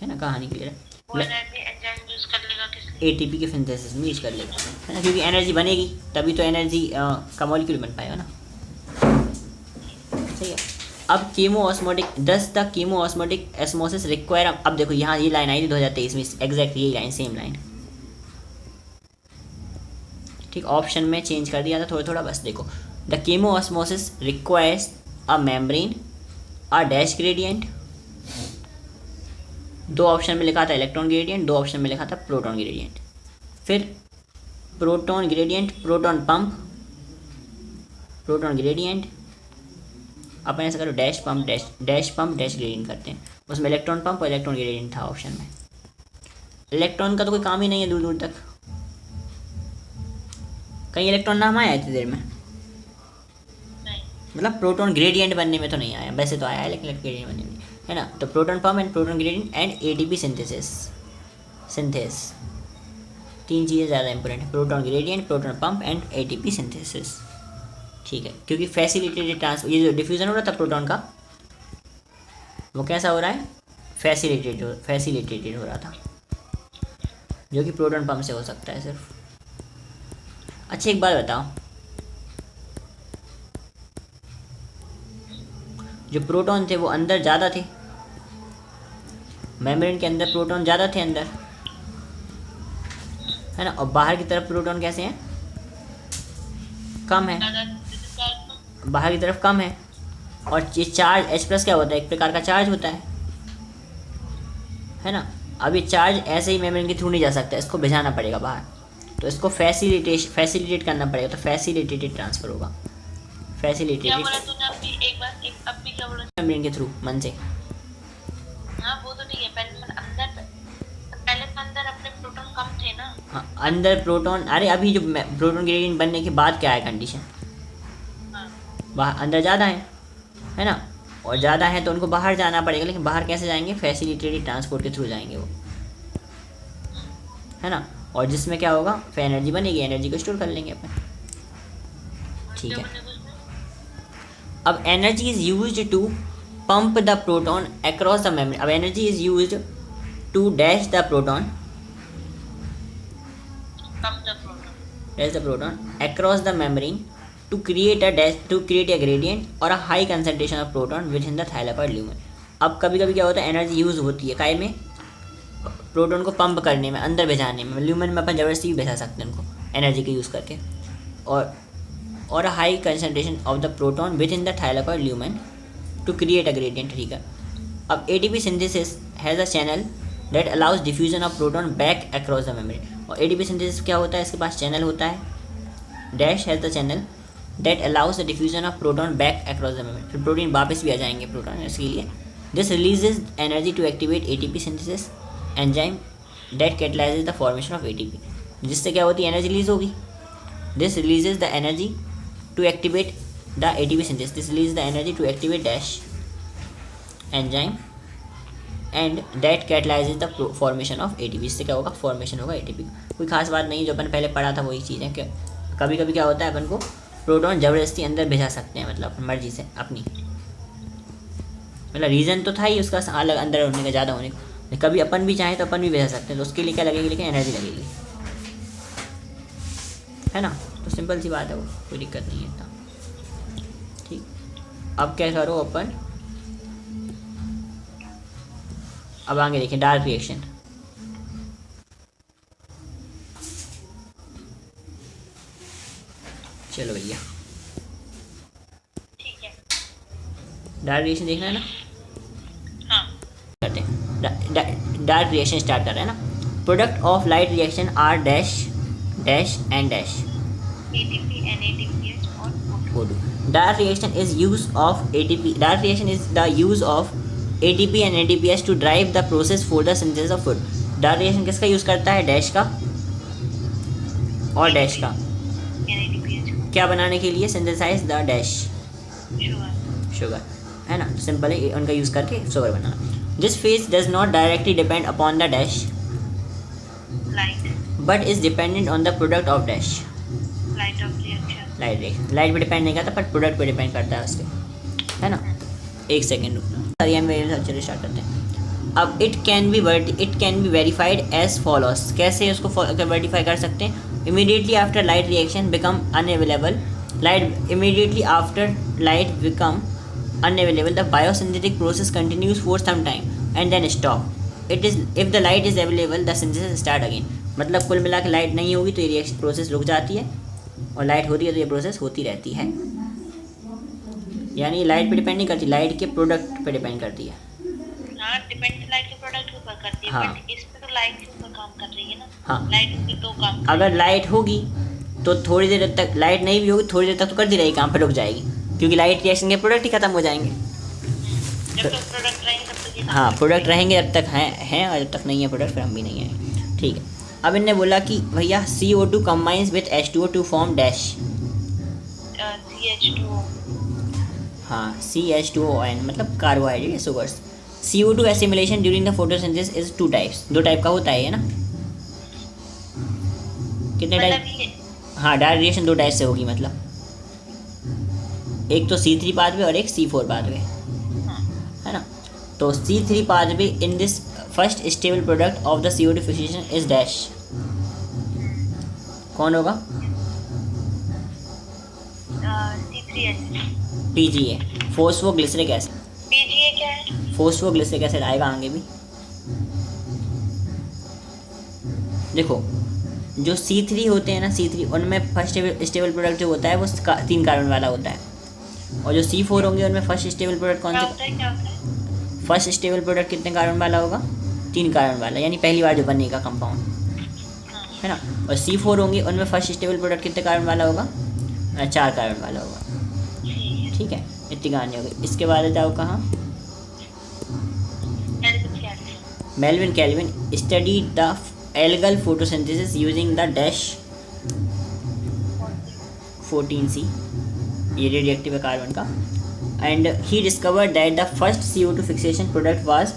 है ना। कहानी क्लियर है। वो एनर्जी एंजाइम यूज कर लेगा किस लिए? एटीपी के सिंथेसिस में यूज कर लेगा, है ना, क्योंकि एनर्जी बनेगी तभी तो एनर्जी का मॉलिक्यूल बन पाएगा ना। सही है। अब कीमो ऑस्मोटिक, दस the chemo osmotic osmosis require, अब देखो यहाँ ये लाइन आई थी 2023 में, एग्जैक्ट यही लाइन, सेम लाइन, ठीक। ऑप्शन में चेंज कर दिया था थोड़ा थोड़ा, बस देखो। The chemo osmosis requires a membrane, a dash gradient, दो ऑप्शन में लिखा था इलेक्ट्रॉन ग्रेडियंट, दो ऑप्शन में लिखा था प्रोटॉन ग्रेडियंट। फिर proton gradient, proton pump, proton gradient, अपन ऐसा करो dash pump dash pump dash gradient करते हैं। उसमें इलेक्ट्रॉन पंप और इलेक्ट्रॉन ग्रेडियंट था ऑप्शन में। इलेक्ट्रॉन का तो कोई काम ही नहीं है दूर दूर तक, कहीं इलेक्ट्रॉन नाम आया इतनी देर में, नहीं। मतलब प्रोटॉन ग्रेडियंट बनने में तो नहीं आया, वैसे तो आया है लेकिन ग्रेडियंट बनने में, है ना। तो proton pump and proton gradient and ATP synthesis, तीन चीज़ें ज़्यादा इंपॉर्टेंट है, proton gradient, proton pump and ATP synthesis, ठीक है। क्योंकि फैसिलिटेटेड ट्रांसफर, ये जो डिफ्यूज़न हो रहा था प्रोटॉन का, वो कैसा हो रहा है, फैसिलिटेटेड हो रहा था, जो कि प्रोटॉन पंप से हो सकता है सिर्फ। अच्छा एक बात बताओ, जो प्रोटॉन थे वो अंदर ज़्यादा थे, मेम्ब्रेन के अंदर प्रोटॉन ज़्यादा थे अंदर, है ना, और बाहर की तरफ प्रोटॉन कैसे हैं, कम है, बाहर की तरफ कम है। और ये चार्ज H+ क्या होता है, एक प्रकार का चार्ज होता है ना। अब ये चार्ज ऐसे ही मेम्ब्रेन के थ्रू नहीं जा सकता, इसको भिजाना पड़ेगा बाहर, तो इसको फैसिलिटेट करना पड़ेगा, तो फैसिलिटेटेड ट्रांसफ़र होगा, क्या फैसिलिटेटेड बोला तूने अभी, एक बार एक अब भी क्या बोला? मेम्ब्रेन के थ्रू, मन से। हाँ वो तो ठीक है, पहले तो अंदर अपने प्रोटॉन कम थे ना। हाँ अंदर प्रोटॉन, अरे अभी जो प्रोटॉन ग्रेडियंट बनने के बाद क्या है कंडीशन, हाँ बाहर अंदर ज़्यादा है ना, और ज़्यादा है तो उनको बाहर जाना पड़ेगा, लेकिन बाहर कैसे जाएंगे, फैसिलिटेटेड ट्रांसपोर्ट के थ्रू जाएंगे वो, है ना। और जिसमें क्या होगा, फिर एनर्जी बनेगी, एनर्जी को स्टोर कर लेंगे अपन, ठीक क्या है। बोले उसमें? अब energy is used to pump the proton across the membrane, अब energy is used to dash the proton, come the proton, dash the proton across the membrane to create a gradient or a high concentration of proton within the thylakoid lumen। अब कभी कभी क्या होता है, एनर्जी यूज़ होती है काय में, प्रोटॉन को पंप करने में, अंदर भिजाने में, ल्यूमन में अपन ज़बरदस्ती भी भिजा सकते हैं उनको एनर्जी के यूज़ करके, और a high concentration of the proton within the thylakoid lumen to create a gradient, ठीक है। अब ATP synthesis has a channel that allows diffusion of proton back across the membrane. और एटीपी सिंथेसिस क्या होता है, इसके पास चैनल होता है, dash has the channel that allows the diffusion of proton back across the membrane, फिर प्रोटीन वापस भी आ जाएंगे प्रोटॉन इसके लिए। This releases energy to activate ATP synthesis enzyme that catalyzes the formation of ATP, जिससे क्या होती है, एनर्जी रिलीज होगी। This releases the energy to activate the ATP synthesis, this release the energy to activate dash enzyme and that catalyzes the formation of ATP, इससे क्या होगा, फॉर्मेशन होगा एटीपी। कोई खास बात नहीं, जो अपन पहले पढ़ा था वही चीज़ है कि कभी कभी क्या होता है, अपन को प्रोटॉन ज़बरदस्ती अंदर भेजा सकते हैं, मतलब मर्जी से अपनी, मतलब रीज़न तो था ही उसका अलग अंदर होने का, ज़्यादा होने का, कभी अपन भी चाहें तो अपन भी भेजा सकते हैं, तो उसके लिए क्या लगेगी, लेकिन एनर्जी लगेगी, है ना। तो सिंपल सी बात है, वो कोई दिक्कत नहीं है इतना, ठीक। अब क्या करो अपन, अब आगे देखें डार्क रिएक्शन। चलो भैया ठीक है। डार्क रिएक्शन देखना है ना, हाँ करते हैं। डार्क रिएक्शन स्टार्ट कर रहे हैं ना। Product of light reaction are dash dash and dash, ATP and ATPase और O2। Dark reaction is use of ATP. Dark reaction is the use of ATP and ATPase to drive the process for the synthesis of food. Dark reaction किसका यूज़ करता है, डैश का और डैश का, ATPase क्या बनाने के लिए, synthesise the dash sugar. Sugar, है ना। सिंपल है, उनका यूज़ करके sugar banana. This phase does not directly depend upon the dash light. But is dependent on the product of dash. Light of reaction. Light पे डिपेंड नहीं करता, पर प्रोडक्ट पे डिपेंड करता है उसके, है ना। एक सेकेंड रुकना, चलिए स्टार्ट करते हैं। अब it can be verified as follows. कैसे उसको वेरीफाई कर सकते हैं? Immediately after light reaction become unavailable, immediately after light become unavailable, the biosynthetic process continues for some time and then stop. It is if the light is available, the synthesis start again. मतलब कुल मिला के लाइट नहीं होगी तो ये रिएक्शन प्रोसेस रुक जाती है, और लाइट होती है तो ये प्रोसेस होती रहती है। यानी लाइट पे डिपेंड नहीं करती, लाइट के प्रोडक्ट पे डिपेंड करती है। हाँ, डिपेंड लाइट के प्रोडक्ट के ऊपर करती है। हाँ। बट इस पे तो लाइट के ऊपर काम कर रही है ना। हाँ। लाइट होगी तो काम अगर लाइट होगी तो थोड़ी देर तक, लाइट नहीं भी होगी थोड़ी देर तक तो करती रहेगी काम, पर रुक जाएगी, क्योंकि लाइट रिएक्शन के प्रोडक्ट ही खत्म हो जाएंगे। जब तक प्रोडक्ट रहेंगे तब तक ये काम हाँ, प्रोडक्ट रहेंगे जब तक हैं और जब तक नहीं है प्रोडक्ट फिर हम भी नहीं हैं। ठीक है, अब इनने बोला कि भैया CO2 combines with H2O to form dash. CH2O। हाँ, CH2ON मतलब carbohydrate sugars. CO2 assimilation during the photosynthesis is 2 types, 2 type का होता है ना। कितने टाइप? मतलब ये हाँ, डायरेक्ट रिएक्शन 2 टाइप से होगी, मतलब एक तो C3 पाथवे और एक C4 पाथवे, है ना। तो C3 pathway in this first stable product of the CO2 fixation is dash. कौन होगा? C3H। PGA, फोस्फोग्लिसरिक acid. PGA क्या है? फोस्फोग्लिसरिक एसिड आएगा आगे भी। देखो, जो C3 होते हैं ना, C3 उनमें फर्स्ट स्टेबल प्रोडक्ट जो होता है वो 3 कार्बन वाला होता है, और जो C4 होंगे उनमें फर्स्ट स्टेबल प्रोडक्ट कौन क्या सा? होता है, क्या होता है? फर्स्ट स्टेबल प्रोडक्ट कितने कार्बन वाला होगा? 3 कार्बन वाला, यानी पहली बार जो बनेगा कंपाउंड, हाँ। है ना। और C4 होंगे उनमें फर्स्ट स्टेबल प्रोडक्ट कितने कार्बन वाला होगा? 4 कार्बन वाला होगा। ठीक है। ठीक है, इतनी कहानी हो गई। इसके बाद जाओ कहाँ? L क्या है? Melvin Calvin study the algal photosynthesis using the dash 14C, ये रेडियोएक्टिव है कार्बन का, and he discovered that the first CO2 fixation product was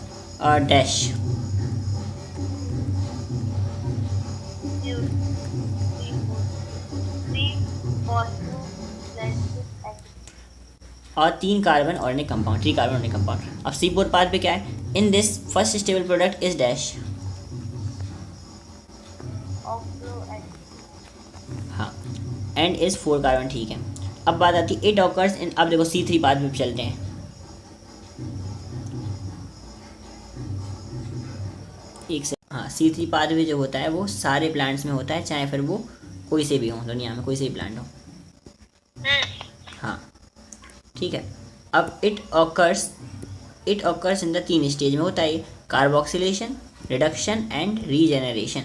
dash. और 3 carbon organic compound, 3 carbon organic compound. अब C4 पाथ पे क्या है? In this first stable product is dash. हाँ, एंड इज 4 कार्बन, ठीक है। अब बात आती है इट ऑकर्स इन, अब देखो C3 पाथ पे चलते हैं। एक से, हाँ, C3 पाथ पे जो होता है वो सारे प्लांट्स में होता है, चाहे फिर वो कोई से भी हो, दुनिया में कोई से भी प्लांट हो। हाँ, ठीक है। अब it occurs in the 3 stage में होता है, कार्बोक्सिलेशन, रिडक्शन एंड रीजेनरेशन।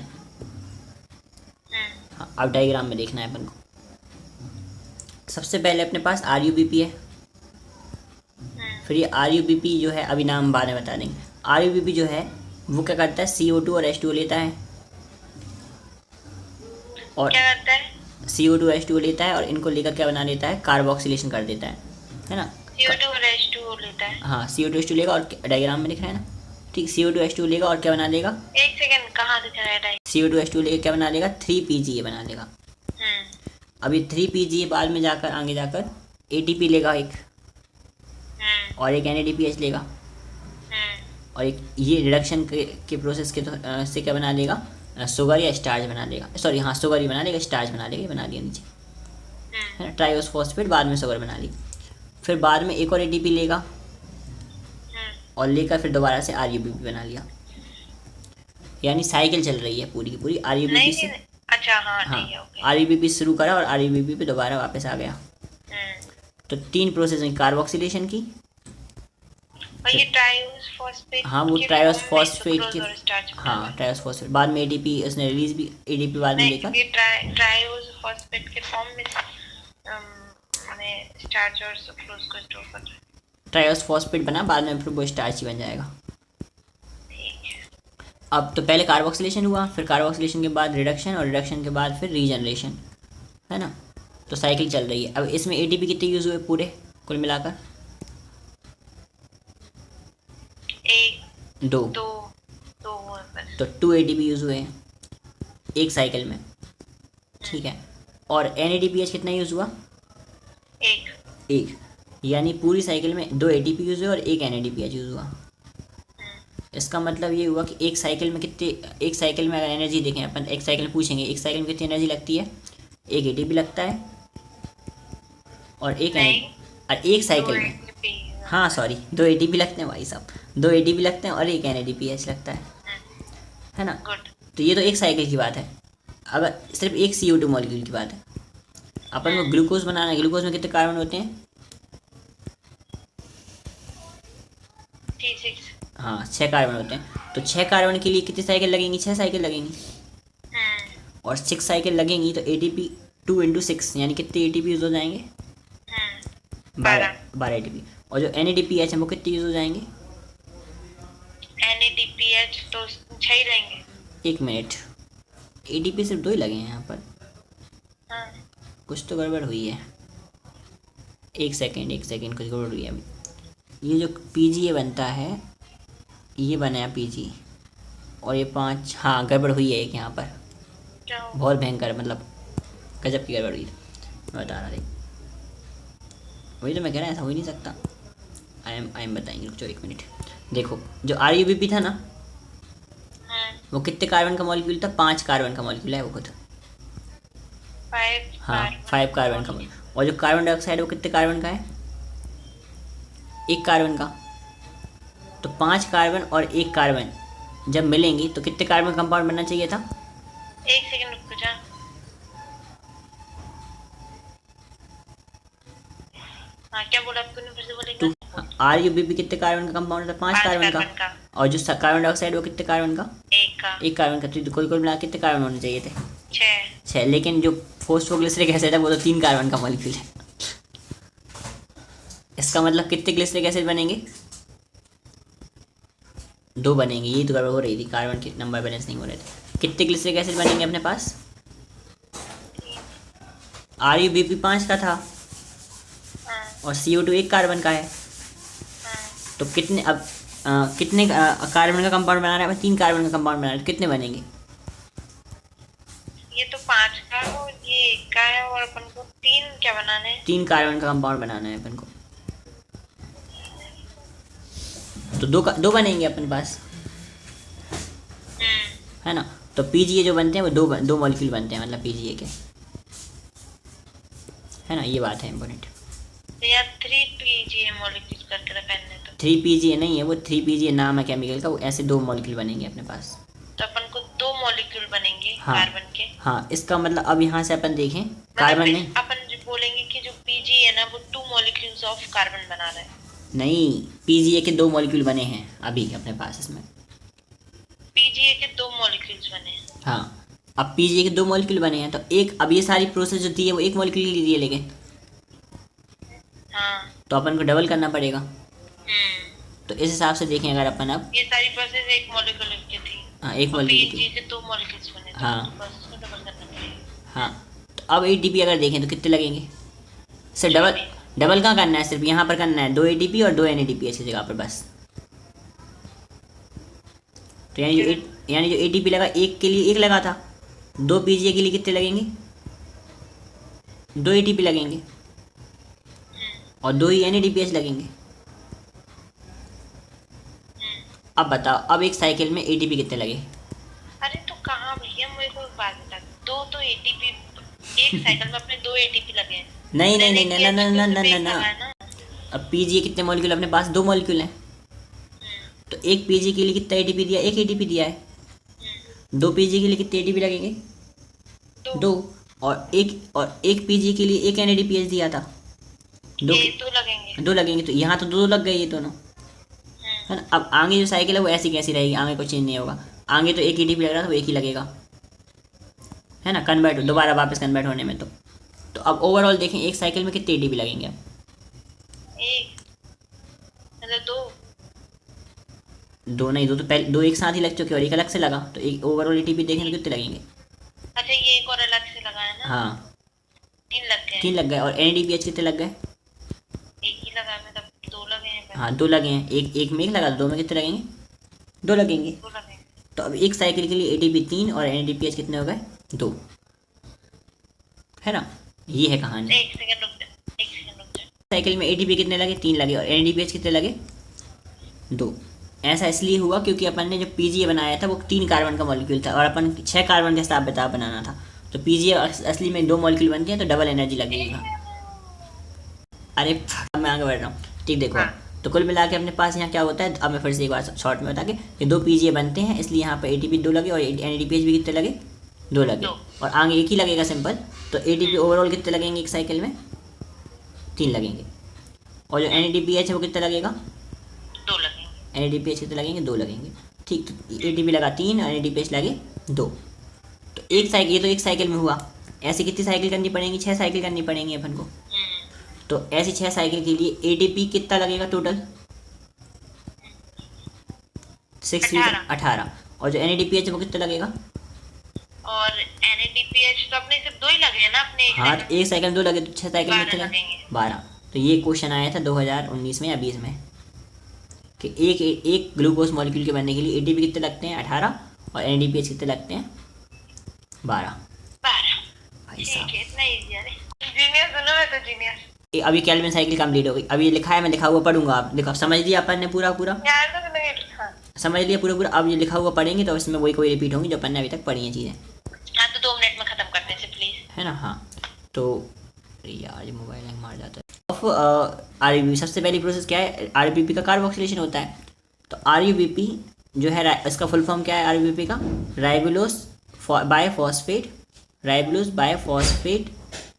हाँ, अब डायग्राम में देखना है अपन को। सबसे पहले अपने पास RUBP है, फिर ये RUBP जो है, अभी नाम बाद में बता देंगे। RUBP जो है वो क्या करता है? CO2 और H2O लेता है, और क्या करता है? CO2 H2O लेता है और इनको लेकर क्या बना लेता है? कार्बोक्सिलेशन कर देता है ना। CO2 और H2O लेता है। हाँ, CO2 H2O लेगा, और डायग्राम में दिख रहा है ना, ठीक। CO2 H2O लेगा और क्या बना लेगा? एक सेकंड, कहाँ दिख रहा है डाई? CO2 H2O लेकर क्या बना लेगा? 3PGA बना लेगा। अब ये 3PGA बाद में जाकर आगे जाकर ATP लेगा एक, और एक NADPH लेगा, और एक ये रिडक्शन के प्रोसेस के तो से क्या बना लेगा? शुगर या स्टार्च बना लेगा। सॉरी, हाँ, शुगर ही बना लेगा, स्टार्च बना लेगा, ये बना दिया नीचे, है ना। ट्राइओस फॉस्फेट बाद में शुगर बना ली, फिर बाद में एक और ATP लेगा, और लेकर फिर दोबारा से RUBP बना लिया। यानी साइकिल चल रही है पूरी की पूरी RUBP से। अच्छा, हाँ, हाँ, नहीं, ओके। RUBP शुरू करा और RUBP पे दोबारा वापस आ गया। तो 3 प्रोसेस हुई कार्बोक्सिलेशन की, और ये ट्राइओस फॉस्फेट। हाँ, वो ट्राइओस फॉस्फेट के, हाँ, हाँ, ट्राइओस फॉस्फेट बाद में ATP उसने रिलीज भी, ATP बाद में लेकर ये ट्राइओस फॉस्फेट के फॉर्म में स्टार्च और सुक्रोज को स्टोर कर रहा है। ट्राइओस फॉस्फेट बना, बाद में फिर वो स्टार्च ही बन जाएगा। ठीक है। अब तो पहले कार्बोक्सिलेशन हुआ, फिर कार्बोक्सिलेशन के बाद रिडक्शन, और रिडक्शन के बाद फिर रीजनरेशन, है ना। तो साइकिल चल रही है। अब इसमें ATP कितने यूज़ हुए? पूरे कुल मिलाकर? एक दो। दो दो हुए बस। तो 2 एटीपी यूज़ हुए हैं एक साइकिल में, ठीक है। और एन कितना यूज़ हुआ? एक। एक। यानी पूरी साइकिल में 2 एटीपी यूज़ हुए और एक एन यूज़ हुआ। इसका मतलब ये हुआ कि एक साइकिल में कितने, एक साइकिल में अगर एनर्जी देखें अपन, एक साइकिल में पूछेंगे एक साइकिल में कितनी एनर्जी लगती है, एक एटीपी लगता है और एक नहीं, और एक साइकिल में, ATP। हाँ सॉरी, 2 एटीपी लगते हैं भाई साहब, 2 एटीपी लगते हैं और एक एन लगता है ना। गुड। तो ये तो एक साइकिल की बात है। अगर सिर्फ एक CO2 मॉलिक्यूल की बात है, अपन को ग्लूकोज बनाना है, ग्लूकोज में कितने कार्बन होते हैं? T6। हाँ 6 कार्बन होते हैं। तो 6 कार्बन के लिए कितनी साइकिल लगेंगी? 6 साइकिल लगेंगी। और 6 साइकिल लगेंगी तो ATP 2 × 6 यानी कितने ATP यूज़ हो जाएंगे? 12 ATP। और जो NADPH है वो कितने यूज़ हो जाएंगे? NADPH तो 6 ही रहेंगे। एक मिनट, ATP सिर्फ 2 ही लगे हैं यहाँ पर, हाँ। कुछ तो गड़बड़ हुई है। एक सेकेंड कुछ गड़बड़ हुई है अभी। ये जो PGA बनता है, ये बनाया PG, और ये 5, हाँ गड़बड़ हुई है एक यहाँ पर, क्या हो? बहुत भयंकर, मतलब गजब की गड़बड़ हुई, मैं बता रहा थी। वही तो मैं कह रहा ऐसा हो ही नहीं सकता। आई एम बताएंगे, रुक जाओ एक मिनट। देखो जो RUBP था ना, वो कितने कार्बन का मॉलिक्यूल था? 5 कार्बन का मॉलिक्यूल है वो खुद। 5 हाँ 5 कार्बन का मॉलिक्यूल। और जो कार्बन डाइऑक्साइड है वो कितने कार्बन का है? 1 कार्बन का। तो 5 कार्बन और 1 कार्बन जब मिलेंगी तो कितने कार्बन का कंपाउंड बनना चाहिए था? एक सेकंड रुक जा। हाँ, क्या बोला तूने, फिर से बोलेगा? RUBP कितने कार्बन का कंपाउंड था? 5 कार्बन का। और जो कार्बन डाइऑक्साइड वो कितने कार्बन का? एक कार्बन का। तो कुल मिला कितने कार्बन होने चाहिए थे? 6। लेकिन जो फॉस्फोग्लिसरिक एसिड है वो तो 3 कार्बन का मॉलिक्यूल है। इसका मतलब कितने ग्लिसरिक एसिड बनेंगे? 2 बनेंगे। यही तो गड़बड़ हो रही थी, कार्बन के नंबर बैलेंस नहीं हो रहे थे। कितने ग्लिसरिक एसिड बनेंगे अपने पास? RUBP 5 का था और CO2 1 कार्बन का है। तो कितने अब कितने कार्बन का कंपाउंड बना रहे हैं? 3 कार्बन का कंपाउंड बना रहे हैं, तो कितने बनेंगे? ये तो 5 का है और ये 1 का है, और अपन को 3 क्या बनाने हैं? 3 कार्बन का कंपाउंड बनाना है अपन को, तो 2 बनेंगे अपने पास, है ना। तो PGA जो बनते हैं वो दो मॉलिक्यूल बनते हैं, मतलब PGA के, है ना। ये बात है इम्पोर्टेंट। तो यार 3 PGA मॉलिक्यूल करके रखा है तो 3 PGA नहीं है वो, 3 PGA नाम है केमिकल का, वो ऐसे 2 मॉलिक्यूल बनेंगे अपने पास। तो अपन को 2 मॉलिक्यूल बनेंगे हाँ कार्बन के। हाँ, इसका मतलब अब यहाँ से अपन देखें, मतलब कार्बन नहीं, अपन जो बोलेंगे कि जो PGA है ना वो 2 मॉलिक्यूल्स ऑफ कार्बन बना रहा है। नहीं, PGA के 2 मॉलिक्यूल बने हैं अभी अपने पास इसमें। PGA के 2 मॉलिक्यूल्स बने हैं। हाँ, अब PGA के 2 मॉलिक्यूल बने हैं तो एक, अब ये सारी प्रोसेस जो दी है वो 1 मॉलिक्यूल के लिए दी है, लेकिन हाँ। तो अपन को डबल करना पड़ेगा। तो इस हिसाब से देखें अगर अपन अब, ये सारी प्रोसेस 1 मॉलिक्यूल की थी। हाँ 1 मॉलिक्यूल की, PGA के 2 मॉलिक्यूल्स बने, तो हाँ। प्रोसेस को डबल करना पड़ेगा। हाँ, तो अब ATP अगर देखें तो कितने लगेंगे? सिर्फ डबल कहाँ करना है, सिर्फ यहाँ पर करना है 2 ATP और 2 NADPH की जगह पर बस। तो यानी जो ATP लगा, एक के लिए 1 लगा था, 2 PGA के लिए कितने लगेंगे? 2 ATP लगेंगे और 2 ही NADPH लगेंगे। अब बताओ, अब एक साइकिल में ATP कितने लगे? अरे तो कहाँ भैया, मेरे को एक बात बता, 2 तो ATP एक साइकिल में अपने 2 ATP लगे हैं। नहीं नहीं नहीं NADPH ना ना ना तो ना सिर्फ ना एक ना। लगा है ना। अब PGA कितने मॉलिक्यूल अपने पास? 2 मॉलिक्यूल हैं, तो एक PGA के लिए कितना ATP दिया? 1 ATP दिया है। 2 PGA के लिए कितने ATP लगेंगे? 2। और एक PGA के लिए 1 NADPH दिया था, 2 ये तो लगेंगे। 2 लगेंगे। तो यहाँ तो 2 लग गए ये दोनों, है ना। अब आगे जो साइकिल है वो ऐसी कैसी रहेगी, आगे कोई चेंज नहीं होगा। आगे तो 1 ATP लग रहा था, वो 1 ही लगेगा, है ना, कन्वर्ट दोबारा वापस कन्वर्ट होने में। तो अब ओवरऑल देखें एक साइकिल में कितने ATP लगेंगे? अब एक मतलब 2 नहीं, 2 तो पहले 2 एक साथ ही लग चुके और 1 अलग से लगा, तो एक ओवरऑल ATP देखें तो कितने लगेंगे? अच्छा, ये एक और अलग से लगा है ना। हाँ 3 लग गए। 3 लग गए। और NADPH कितने लग गए? 1 हाँ 2 लगे हैं, एक एक में एक लगा, 2 में कितने लगेंगे? 2 लगेंगे। दो लगेंगे। तो अब एक साइकिल के लिए एटीपी 3 और एनएडीपीएच कितने हो गए? 2, है ना। ये है कहानी। एक सेकंड रुक जा, एक सेकंड रुक जा। साइकिल में एटीपी कितने लगे? 3 लगे। और एनएडीपीएच कितने लगे? 2। ऐसा इसलिए हुआ क्योंकि अपन ने जो पीजीए बनाया था वो 3 कार्बन का मॉलिक्यूल था और अपन 6 कार्बन के साथ बता बनाना था। तो पीजीए असली में 2 मॉलिक्यूल बनते हैं तो डबल एनर्जी लगेगा। अरे मैं आगे बढ़ रहा हूँ, ठीक देखो। हाँ। तो कुल मिला के अपने पास यहाँ क्या होता है, अब मैं फिर से एक बार शॉर्ट में बता के कि 2 पीजीए बनते हैं, इसलिए यहाँ पर एटीपी 2 लगे और एनएडीपीएच भी कितने लगे? 2 लगे। 2। और आगे एक ही लगेगा सिंपल। तो एटीपी ओवरऑल कितने लगेंगे एक साइकिल में? 3 लगेंगे। और जो एनएडीपीएच है वो कितना लगेगा? 2 लगेंगे। एनएडीपीएच कितने लगेंगे? 2 लगेंगे। ठीक, तो एटीपी लगा 3 और एनएडीपीएच लगे 2। तो एक साइकिल, ये तो एक साइकिल में हुआ। ऐसे कितनी साइकिल करनी पड़ेंगी? 6 साइकिल करनी पड़ेंगी अपन को। तो ऐसी 6 साइकिल के लिए एटीपी कितना लगेगा टोटल? 6 18। और जो एनएडीपीएच है वो कितना लगेगा? और एनएडीपीएच तो अपने सिर्फ 2 ही लगे हैं ना अपने एक हाँ, साइकिल एक साइकिल में 2 लगे तो 6 साइकिल में 12 कितने? लगेंगे। 12। तो ये क्वेश्चन आया था 2019 में या 20 में कि एक ग्लूकोज मॉलिक्यूल के बनने के लिए एटीपी कितने लगते हैं? 18 और एनएडीपीएच कितने लगते हैं? 12। 12। भाई ठीक साहब, है, इतना इजी है। जीनियस सुनो, मैं तो जीनियस। अभी केल्विन साइकिल कंप्लीट हो गई। अभी ये लिखा है, मैं लिखा हुआ पढ़ूंगा। आप देखो, समझ लिया अपन ने पूरा पूरा? यार तो तुमने हाँ। समझ लिया पूरा पूरा। अब ये लिखा हुआ पढ़ेंगे तो इसमें वही कोई रिपीट होंगी जो अपन ने अभी तक पढ़ी हैं चीज़ें, हाँ तो 2 मिनट में खत्म करते हैं प्लीज। है ना। हाँ तो यार ये मोबाइल हैंग मार जाता है। ऑफ आरयूबीपी सबसे पहली प्रोसेस क्या है? आरयूबीपी का कार्बोक्सिलेशन होता है। तो आरयूबीपी जो है इसका फुल फॉर्म क्या है आरयूबीपी का? Ribulose बायफॉस्फेट, ribulose बायफॉस्फेट,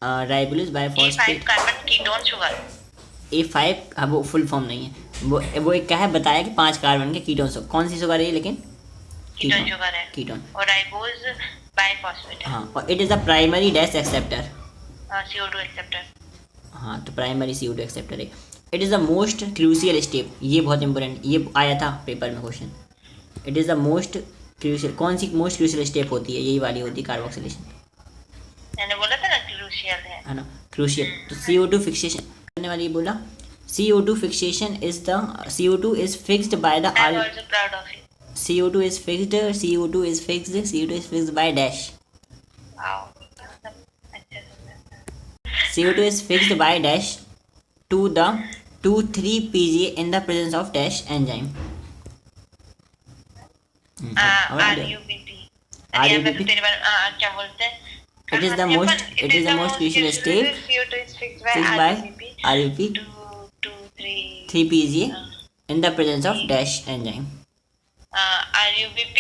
ribulose बायफॉस्फेट। A5 carbon ketone sugar. A5, हाँ वो फुल फॉर्म नहीं है, वो एक क्या है बताया कि 5 कार्बन के कीटोन। कौन सी शुगर है ये? लेकिन कीटोन शुगर है। कीटोन। और राइबोज बायफॉस्फेट है। हाँ, और it is a primary dash acceptor. CO2 acceptor. हाँ, तो प्राइमरी CO2 एक्सेप्टर है। It is the most crucial step. ये बहुत इंपॉर्टेंट, ये आया था पेपर में question. It is the most crucial. कौन सी मोस्ट क्रूशियल स्टेप होती है? यही वाली होती है कार्बोक्सिलेशन। मैंने बोला था ना क्रूशियल है ना, क्रूशियल। तो CO2 फिक्सेशन करने वाली बोला, CO2 fixation is the CO2 is fixed by the I am also proud of you. CO2 is fixed, CO2 is fixed, CO2 is fixed by dash. Wow, अच्छे से। CO2 is fixed by dash to the 2,3-PGA in the presence of dash enzyme. RUBP। अरे मैं तो तेरे बारे क्या बोलते हैं? It is the most crucial step CO2 is fixed by fixed by RUBP. RUP 2, 3 3-PGA in the presence of dash enzyme. RUBP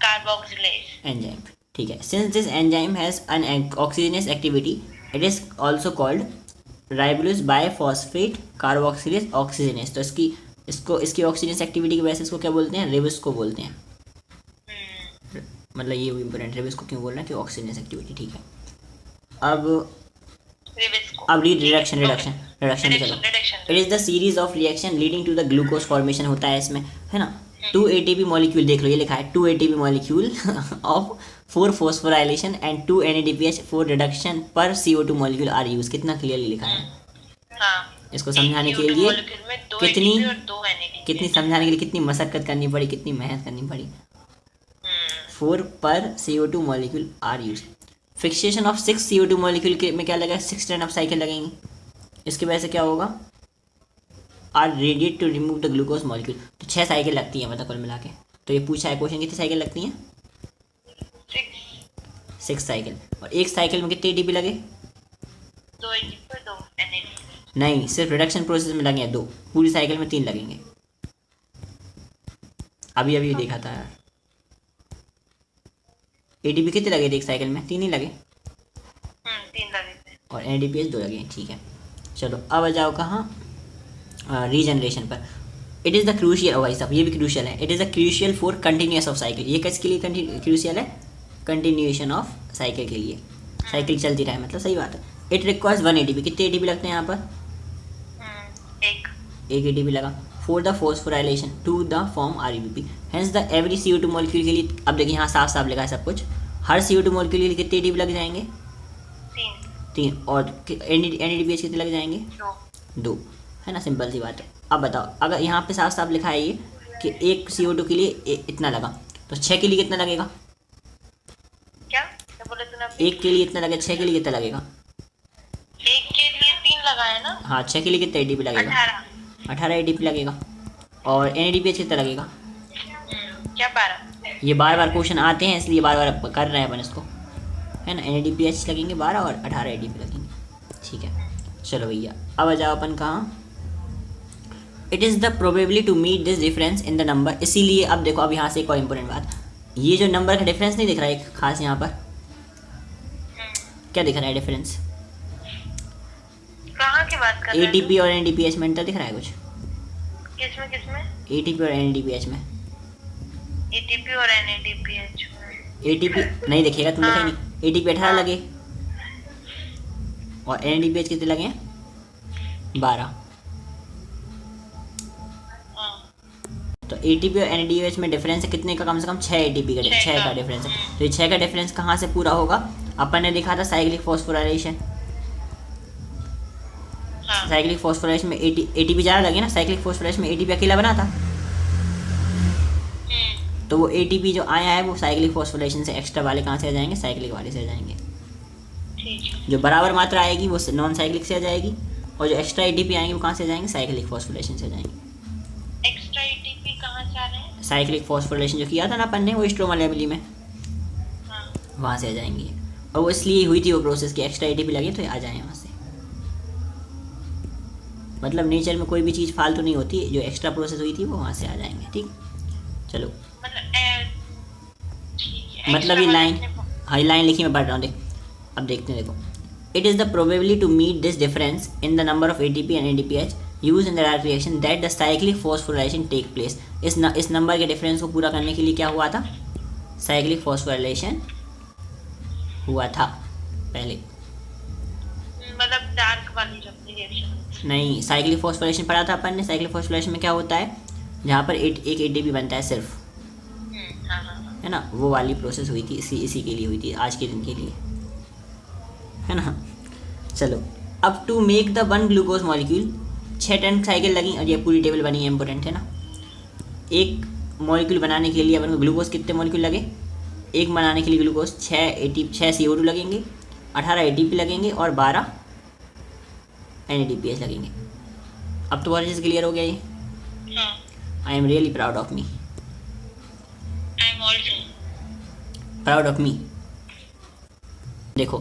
carboxylase Enzyme, ठीक है। Since this enzyme has an oxygenous activity, it is also called ribulose biphosphate carboxylase oxygenase. तो इसकी ऑक्सीजनस एक्टिविटी की वजह से इसको क्या बोलते हैं? रिबस को बोलते हैं। मतलब ये इम्पोर्टेंट, रिबस को क्यों बोल रहे हैं? कि ऑक्सीजनस एक्टिविटी, ठीक है। अब रिडक्शन में चलो। It is the series of reaction leading to the glucose formation होता है इसमें, है ना। 2 ATP मॉलिक्यूल देख लो, ये लिखा है 2 ATP molecule of 4 phosphorylation and 2 NADPH 4 reduction पर CO2 मॉलिक्यूल आर यूज। कितना क्लियरली लिखा है। हाँ, इसको समझाने के लिए कितनी समझाने के लिए कितनी मशक्कत करनी पड़ी, कितनी मेहनत करनी पड़ी। 4 पर CO2 molecule are use. Fixation of 6 CO2 molecule के में क्या लगेगा? 6 टर्न ऑफ साइकिल लगेंगी। इसकी वजह से क्या होगा? Are radiate to remove the glucose molecule. तो 6 साइकिल लगती है मतलब कुल मिला के। तो ये पूछा है क्वेश्चन, कितनी साइकिल लगती हैं? 6 साइकिल। और एक साइकिल में कितने ATP लगे? 2 ATP 2 NADP। नहीं, सिर्फ रिडक्शन प्रोसेस में लगे हैं 2, पूरी साइकिल में 3 लगेंगे। अभी देखा था यार। ATP कितने लगे थे एक साइकिल में? 3 ही लगे। 3 लगे थे। और NADPH 2 लगे, ठीक है। चलो अब आ जाओ कहाँ? रीजनरेशन पर। इट इज़ द क्रूशियल, भाई साहब ये भी क्रूशियल है। It is the crucial for continuous of cycle. ये किसके लिए क्रूशियल है? कंटिन्यूएशन ऑफ साइकिल के लिए। साइकिल चलती रहे मतलब, सही बात है। It requires 1 ATP। कितने ATP लगते हैं यहाँ पर? एक ATP लगा for the phosphorylation to the form RUBP। Hence the every CO2 molecule के लिए, अब देखिए यहाँ साफ साफ लिखा है सब कुछ। हर CO2 मॉलिक्यूल के लिए कितने ATP लग जाएंगे? 3। और NADPH कितने लग जाएंगे? 2, है ना, सिंपल सी बात है। अब बताओ, अगर यहाँ पे साफ साफ लिखा है ये कि एक CO2 के लिए इतना लगा, तो 6 के लिए कितना लगेगा? क्या बोले तूने अभी? एक के लिए इतना लगेगा, 6 के लिए कितना लगेगा? एक के लिए 3 लगा है ना? हाँ, 6 के लिए कितना ATP लगेगा? 18। 18 ATP लगेगा। और NADPH कितना लगेगा? क्या 12? ये बार बार क्वेश्चन आते हैं इसलिए बार बार कर रहे हैं अपन इसको, है ना। NADPH लगेंगे 12 और 18 ATP लगेंगे, ठीक है। चलो भैया, अब आ जाओ अपन कहाँ, it is the probability to meet this difference in the number. इसीलिए अब देखो, अब यहाँ से एक और इम्पोर्टेंट बात, ये जो नंबर का डिफरेंस नहीं दिख रहा है एक खास यहाँ पर, क्या दिख रहा है डिफरेंस? कहाँ की बात कर रहे हैं? ATP और NADPH में अंतर दिख रहा है कुछ? किसमें किसमें? ATP और NADPH में। ATP और NADPH में। ATP नहीं दिखेगा, तुम लिखा ही नहीं। ATP 18 लगे और NADPH कितने लगे हैं? 12। तो ATP और NADPH में डिफरेंस है कितने का? कम से कम 6 ATP का, 6 का डिफरेंस है। तो ये 6 का डिफरेंस कहाँ से पूरा होगा? अपन ने देखा था साइक्लिक फॉस्फोराइलेशन। साइक्लिक फॉस्फोराइलेशन में ATP ज़्यादा लगे ना, साइक्लिक फॉस्फोराइलेशन में ATP अकेला बना था, तो वो ATP जो आया है वो साइक्लिक फॉस्फोराइलेशन से एक्स्ट्रा वाले कहाँ से आ जाएंगे? साइक्लिक वाले से आ जाएंगे। जो बराबर मात्रा आएगी वो नॉन साइक्लिक से आ जाएगी, और जो एक्स्ट्रा ATP आएंगे वो कहाँ से आ जाएंगे? साइक्लिक फॉस्फोराइलेशन से आ जाएंगे। एक्स्ट्रा ATP कहाँ से आ रहे हैं? साइक्लिक फॉस्फोराइलेशन जो किया था ना अपन ने वो स्ट्रोमा लेवली में, वहाँ से आ जाएंगी। और वो इसलिए हुई थी वो प्रोसेस कि एक्स्ट्रा ATP लगे तो आ जाए वहाँ से। मतलब नेचर में कोई भी चीज़ फालतू नहीं होती, जो एक्स्ट्रा प्रोसेस हुई थी वो वहाँ से आ जाएंगे, ठीक। चलो, मतलब ये लाइन, हाँ ये लाइन लिखी मैं पढ़ रहा हूँ, देख अब देखते हैं। देखो, it is the probability to meet this difference in the number of ATP and NADPH use in the direct reaction that the cyclic phosphorylation take place. इस नंबर के डिफरेंस को पूरा करने के लिए क्या हुआ था? साइक्लिक फॉस्फोराइलेशन हुआ था पहले। मतलब डार्क वाली रिएक्शन नहीं, साइक्लिक फॉस्फोराइलेशन पढ़ा था अपन ने। साइक्लिक फॉस्फोराइलेशन में क्या होता है, जहाँ पर एक ATP बनता है सिर्फ, है ना, वो वाली प्रोसेस हुई थी, इसी के लिए हुई थी, आज के दिन के लिए, है ना। चलो, अब to make the 1 glucose molecule 6 turn cycle लगी, और ये पूरी टेबल बनी है, इंपॉर्टेंट है ना। एक मॉलिक्यूल बनाने के लिए अपन को ग्लूकोज कितने मॉलिक्यूल लगे? एक बनाने के लिए ग्लूकोज 6 CO2 लगेंगे, 18 ATP लगेंगे और 12 NADPH लगेंगे। अब तो और चीज़ क्लियर हो गया ये। I am really proud of me. I am also proud of me. देखो,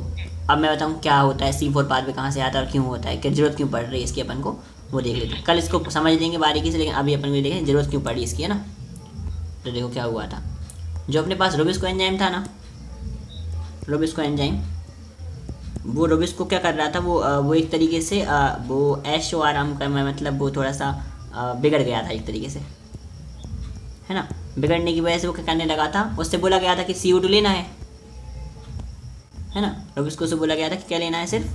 अब मैं बताऊँ क्या होता है C4 पाथवे, कहाँ से आता है और क्यों होता है, क्या जरूरत क्यों पड़ रही है इसकी अपन को, वो देख लेते हैं। कल इसको समझ लेंगे बारीकी से, लेकिन अभी अपन को देखें जरूरत क्यों पड़ी इसकी, है ना। तो देखो क्या हुआ था, जो अपने पास रोबिस्को एंजाइम था ना, रोबिस्को एंजाइम, वो रोबिस्को क्या कर रहा था, वो एक तरीके से वो ऐशो आराम का, मतलब वो थोड़ा सा बिगड़ गया था एक तरीके से, है ना। बिगड़ने की वजह से वो क्या करने लगा था, उससे बोला गया था कि CO2 लेना है ना। रोबिस्को से बोला गया था कि क्या लेना है, सिर्फ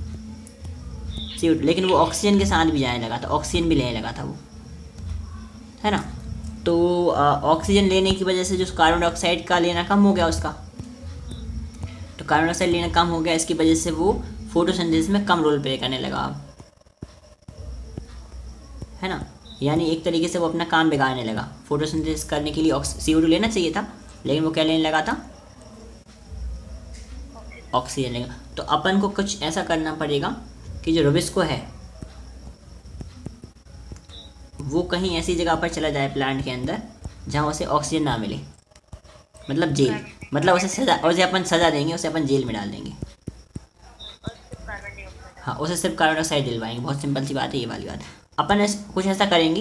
CO2, लेकिन वो ऑक्सीजन के साथ भी जाने लगा था, ऑक्सीजन भी लेने लगा था वो, है ना। तो ऑक्सीजन लेने की वजह से जो कार्बन डाइऑक्साइड का लेना कम हो गया उसका, तो कार्बन डाइऑक्साइड लेना कम हो गया, इसकी वजह से वो फोटोसिंथेसिस में कम रोल प्ले करने लगा, है ना। यानी एक तरीके से वो अपना काम बिगाड़ने लगा। फोटोसिंथेसिस करने के लिए CO2 लेना चाहिए था, लेकिन वो क्या लेने लगा था, ऑक्सीजन लेगा। तो अपन को कुछ ऐसा करना पड़ेगा कि जो रोबिस्को है वो कहीं ऐसी जगह पर चला जाए प्लांट के अंदर जहाँ उसे ऑक्सीजन ना मिले, मतलब जेल, मतलब उसे अपन सज़ा देंगे, उसे अपन जेल में डाल देंगे। हाँ, उसे सिर्फ कार्बन डाइऑक्साइड दिलवाएंगे, बहुत सिंपल सी बात है ये वाली बात। अपन कुछ ऐसा करेंगे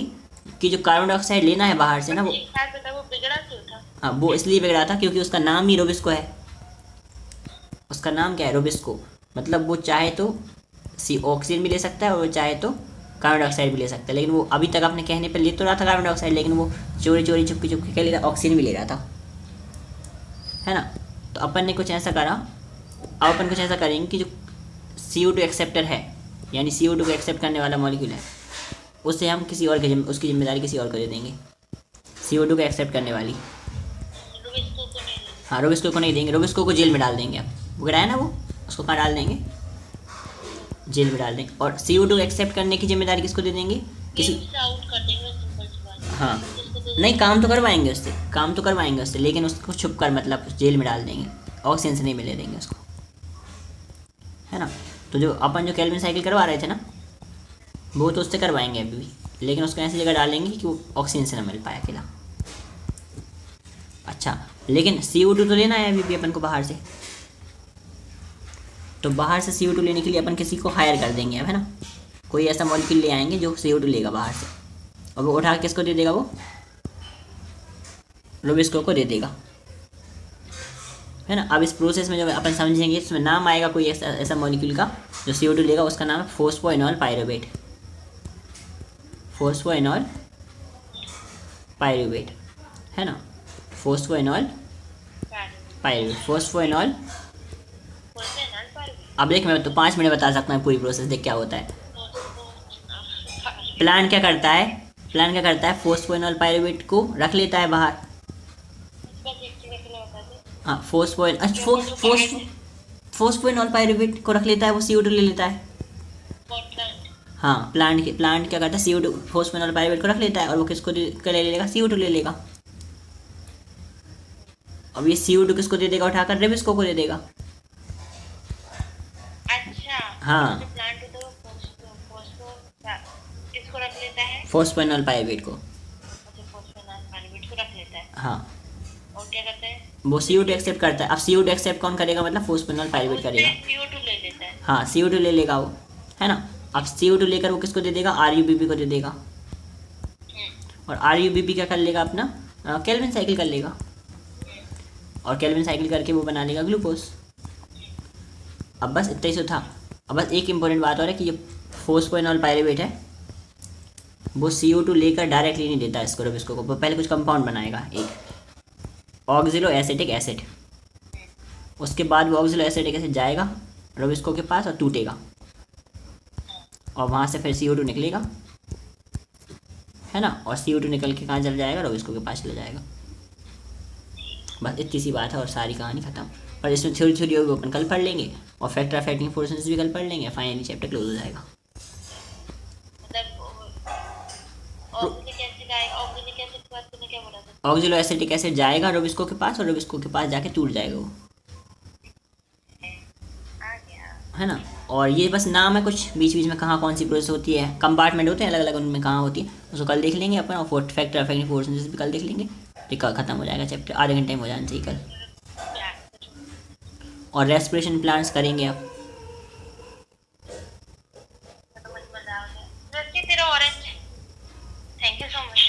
कि जो कार्बन डाइऑक्साइड लेना है बाहर से ना, वो बिगड़ा क्यों था? हाँ, वो इसलिए बिगड़ा था क्योंकि उसका नाम ही रोबिस्को है। उसका नाम क्या है, रोबिस्को। मतलब वो चाहे तो ऑक्सीजन भी ले सकता है और वो चाहे तो कार्बन डाइऑक्साइड भी ले सकता है, लेकिन वो अभी तक अपने कहने पर ले तो रहा था कार्बन डाइऑक्साइड, लेकिन वो चोरी चोरी चुपके चुपके क्या ले रहा, ऑक्सीजन भी ले रहा था, है ना। तो अपन ने कुछ ऐसा करा, अब अपन कुछ ऐसा करेंगे कि जो CO2 एक्सेप्टर है, यानी CO2 को एक्सेप्ट करने वाला मॉलिक्यूल है, उससे हम किसी और के उसकी जिम्मेदारी किसी और को दे देंगे, CO2 को एक्सेप्ट करने वाली। हाँ, रोबिस्को को नहीं देंगे, रोबिस्को को जेल में डाल देंगे। अब वो गिराया ना, वो उसको कहाँ डाल देंगे, जेल में डाल देंगे। और CO2 एक्सेप्ट करने की जिम्मेदारी किसको दे देंगे, किसी आउट कर देंगे हाँ उसको तो नहीं, काम तो करवाएंगे उससे, काम तो करवाएंगे उससे, लेकिन उसको छुप कर मतलब जेल में डाल देंगे, ऑक्सीजन से नहीं मिले देंगे उसको, है ना। तो जो अपन जो केल्विन साइकिल करवा रहे थे ना, वो तो उससे करवाएंगे अभी भी, लेकिन उसको ऐसी जगह डालेंगे कि वो ऑक्सीजन से ना मिल पाए अकेला। अच्छा, लेकिन CO2 तो लेना है अभी भी अपन को बाहर से, तो बाहर से CO2 लेने के लिए अपन किसी को हायर कर देंगे अब, है ना। कोई ऐसा मॉलिक्यूल ले आएंगे जो CO2 लेगा बाहर से, और वो उठा के किसको दे देगा, वो रोबिस्को को दे देगा, है ना। अब इस प्रोसेस में जो अपन समझेंगे, इसमें नाम आएगा कोई ऐसा ऐसा मॉलिक्यूल का जो CO2 लेगा, उसका नाम है फोस्फोइनॉल पायरुवेट, फोस्फोइनॉल पायरुवेट, है ना। फोस्फोइनॉल पायरुवेट, फोस्फोइनॉल। बोलते हैं ना पर अब देख, मैं तो 5 मिनट बता सकता हूँ पूरी प्रोसेस, देख क्या होता है। प्लांट क्या करता है, प्लांट क्या करता है, फोस्फोइनॉल पायरुवेट को रख लेता है बाहर। हाँ, फोस्फोइनॉल पायरुवेट को रख लेता है, वो CO2 ले लेता है। हाँ, प्लांट क्या करता है, CO2 फोस्फोइनॉल पायरुवेट को रख लेता है, और वो किसको ले लेगा, CO2 ले लेगा। अब ये CO2 किसको दे देगा, उठाकर रेबिस्को को दे देगा। अच्छा हाँ, जो प्लांट होता है वो फोस्फो इसको रख लेता है, फोस्फोइनॉल पायरुवेट को। अच्छा फोस्फोनाल पायरुवेट को रख लेता है, हाँ, और क्या करता है, वो CO2 एक्सेप्ट करता है। अब CO2 एक्सेप्ट कौन करेगा, मतलब फोस्फोइनॉल पायरुवेट करेगा। CO2 ले लेता है। हाँ, CO2 ले लेगा वो, है ना। अब CO2 लेकर वो किसको दे देगा, RUBP को दे देगा, और RUBP क्या कर लेगा, अपना केल्विन साइकिल कर लेगा, और केल्विन साइकिल करके वो बना लेगा ग्लूकोज। अब बस इतना ही तो था। अब बस एक इम्पोर्टेंट बात और है कि ये फोस्फोइनॉल पायरुवेट है, वो CO2 लेकर डायरेक्टली नहीं देता इसको रोबिस्को को, वो पहले कुछ कंपाउंड बनाएगा, एक ऑक्सिलो एसिटिक एसिड। उसके बाद वो ऑक्सिलो एसिटिक एसिड जाएगा रोबिस्को के पास और टूटेगा, और वहाँ से फिर CO2 निकलेगा, है ना। और CO2 निकल के कहाँ चल जाएगा, रोबिस्को के पास चला जाएगा। बस इतनी सी बात है और सारी कहानी खत्म। और इसमें थ्योरी होगी, अपन कल पढ़ लेंगे, और फैक्टर ऑफ एक्टिंग फोर्सेस भी कल पढ़ लेंगे, फाइनली चैप्टर क्लोज हो जाएगा। मतलब ऑक्सिलिक एसिड आएगा, ऑक्सिलिक एसिड के बाद तूने क्या बोला था, ऑक्सिलो एसिटिक एसिड जाएगा रोबिस्को के पास, और रोबिस्को के पास जाके टूट जाएगा वो, आ गया। है ना। और ये बस नाम है, कुछ बीच बीच में कहाँ कौन सी प्रोसेस होती है, कंपार्टमेंट होते हैं अलग अलग, उनमें कहाँ होती है उसको कल देख लेंगे अपन, और फैक्टर ऑफ एक्टिंग फोर्सेस भी कल देख लेंगे। ठीक है, खत्म हो जाएगा चैप्टर, आधे घंटे में हो जाना चाहिए कल। और रेस्पिरेशन प्लांट्स करेंगे अब। तो मुझे मजा आ गया, जैसे तेरा orange, thank you so much.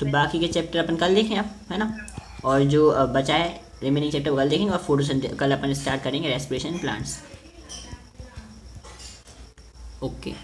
तो बाकी के चैप्टर अपन कल देखें अब, है ना। और जो बचा है रिमेनिंग चैप्टर कल देखेंगे, और फोटोसिंथेसिस कल अपन स्टार्ट करेंगे रेस्पिरेशन प्लांट्स। ओके।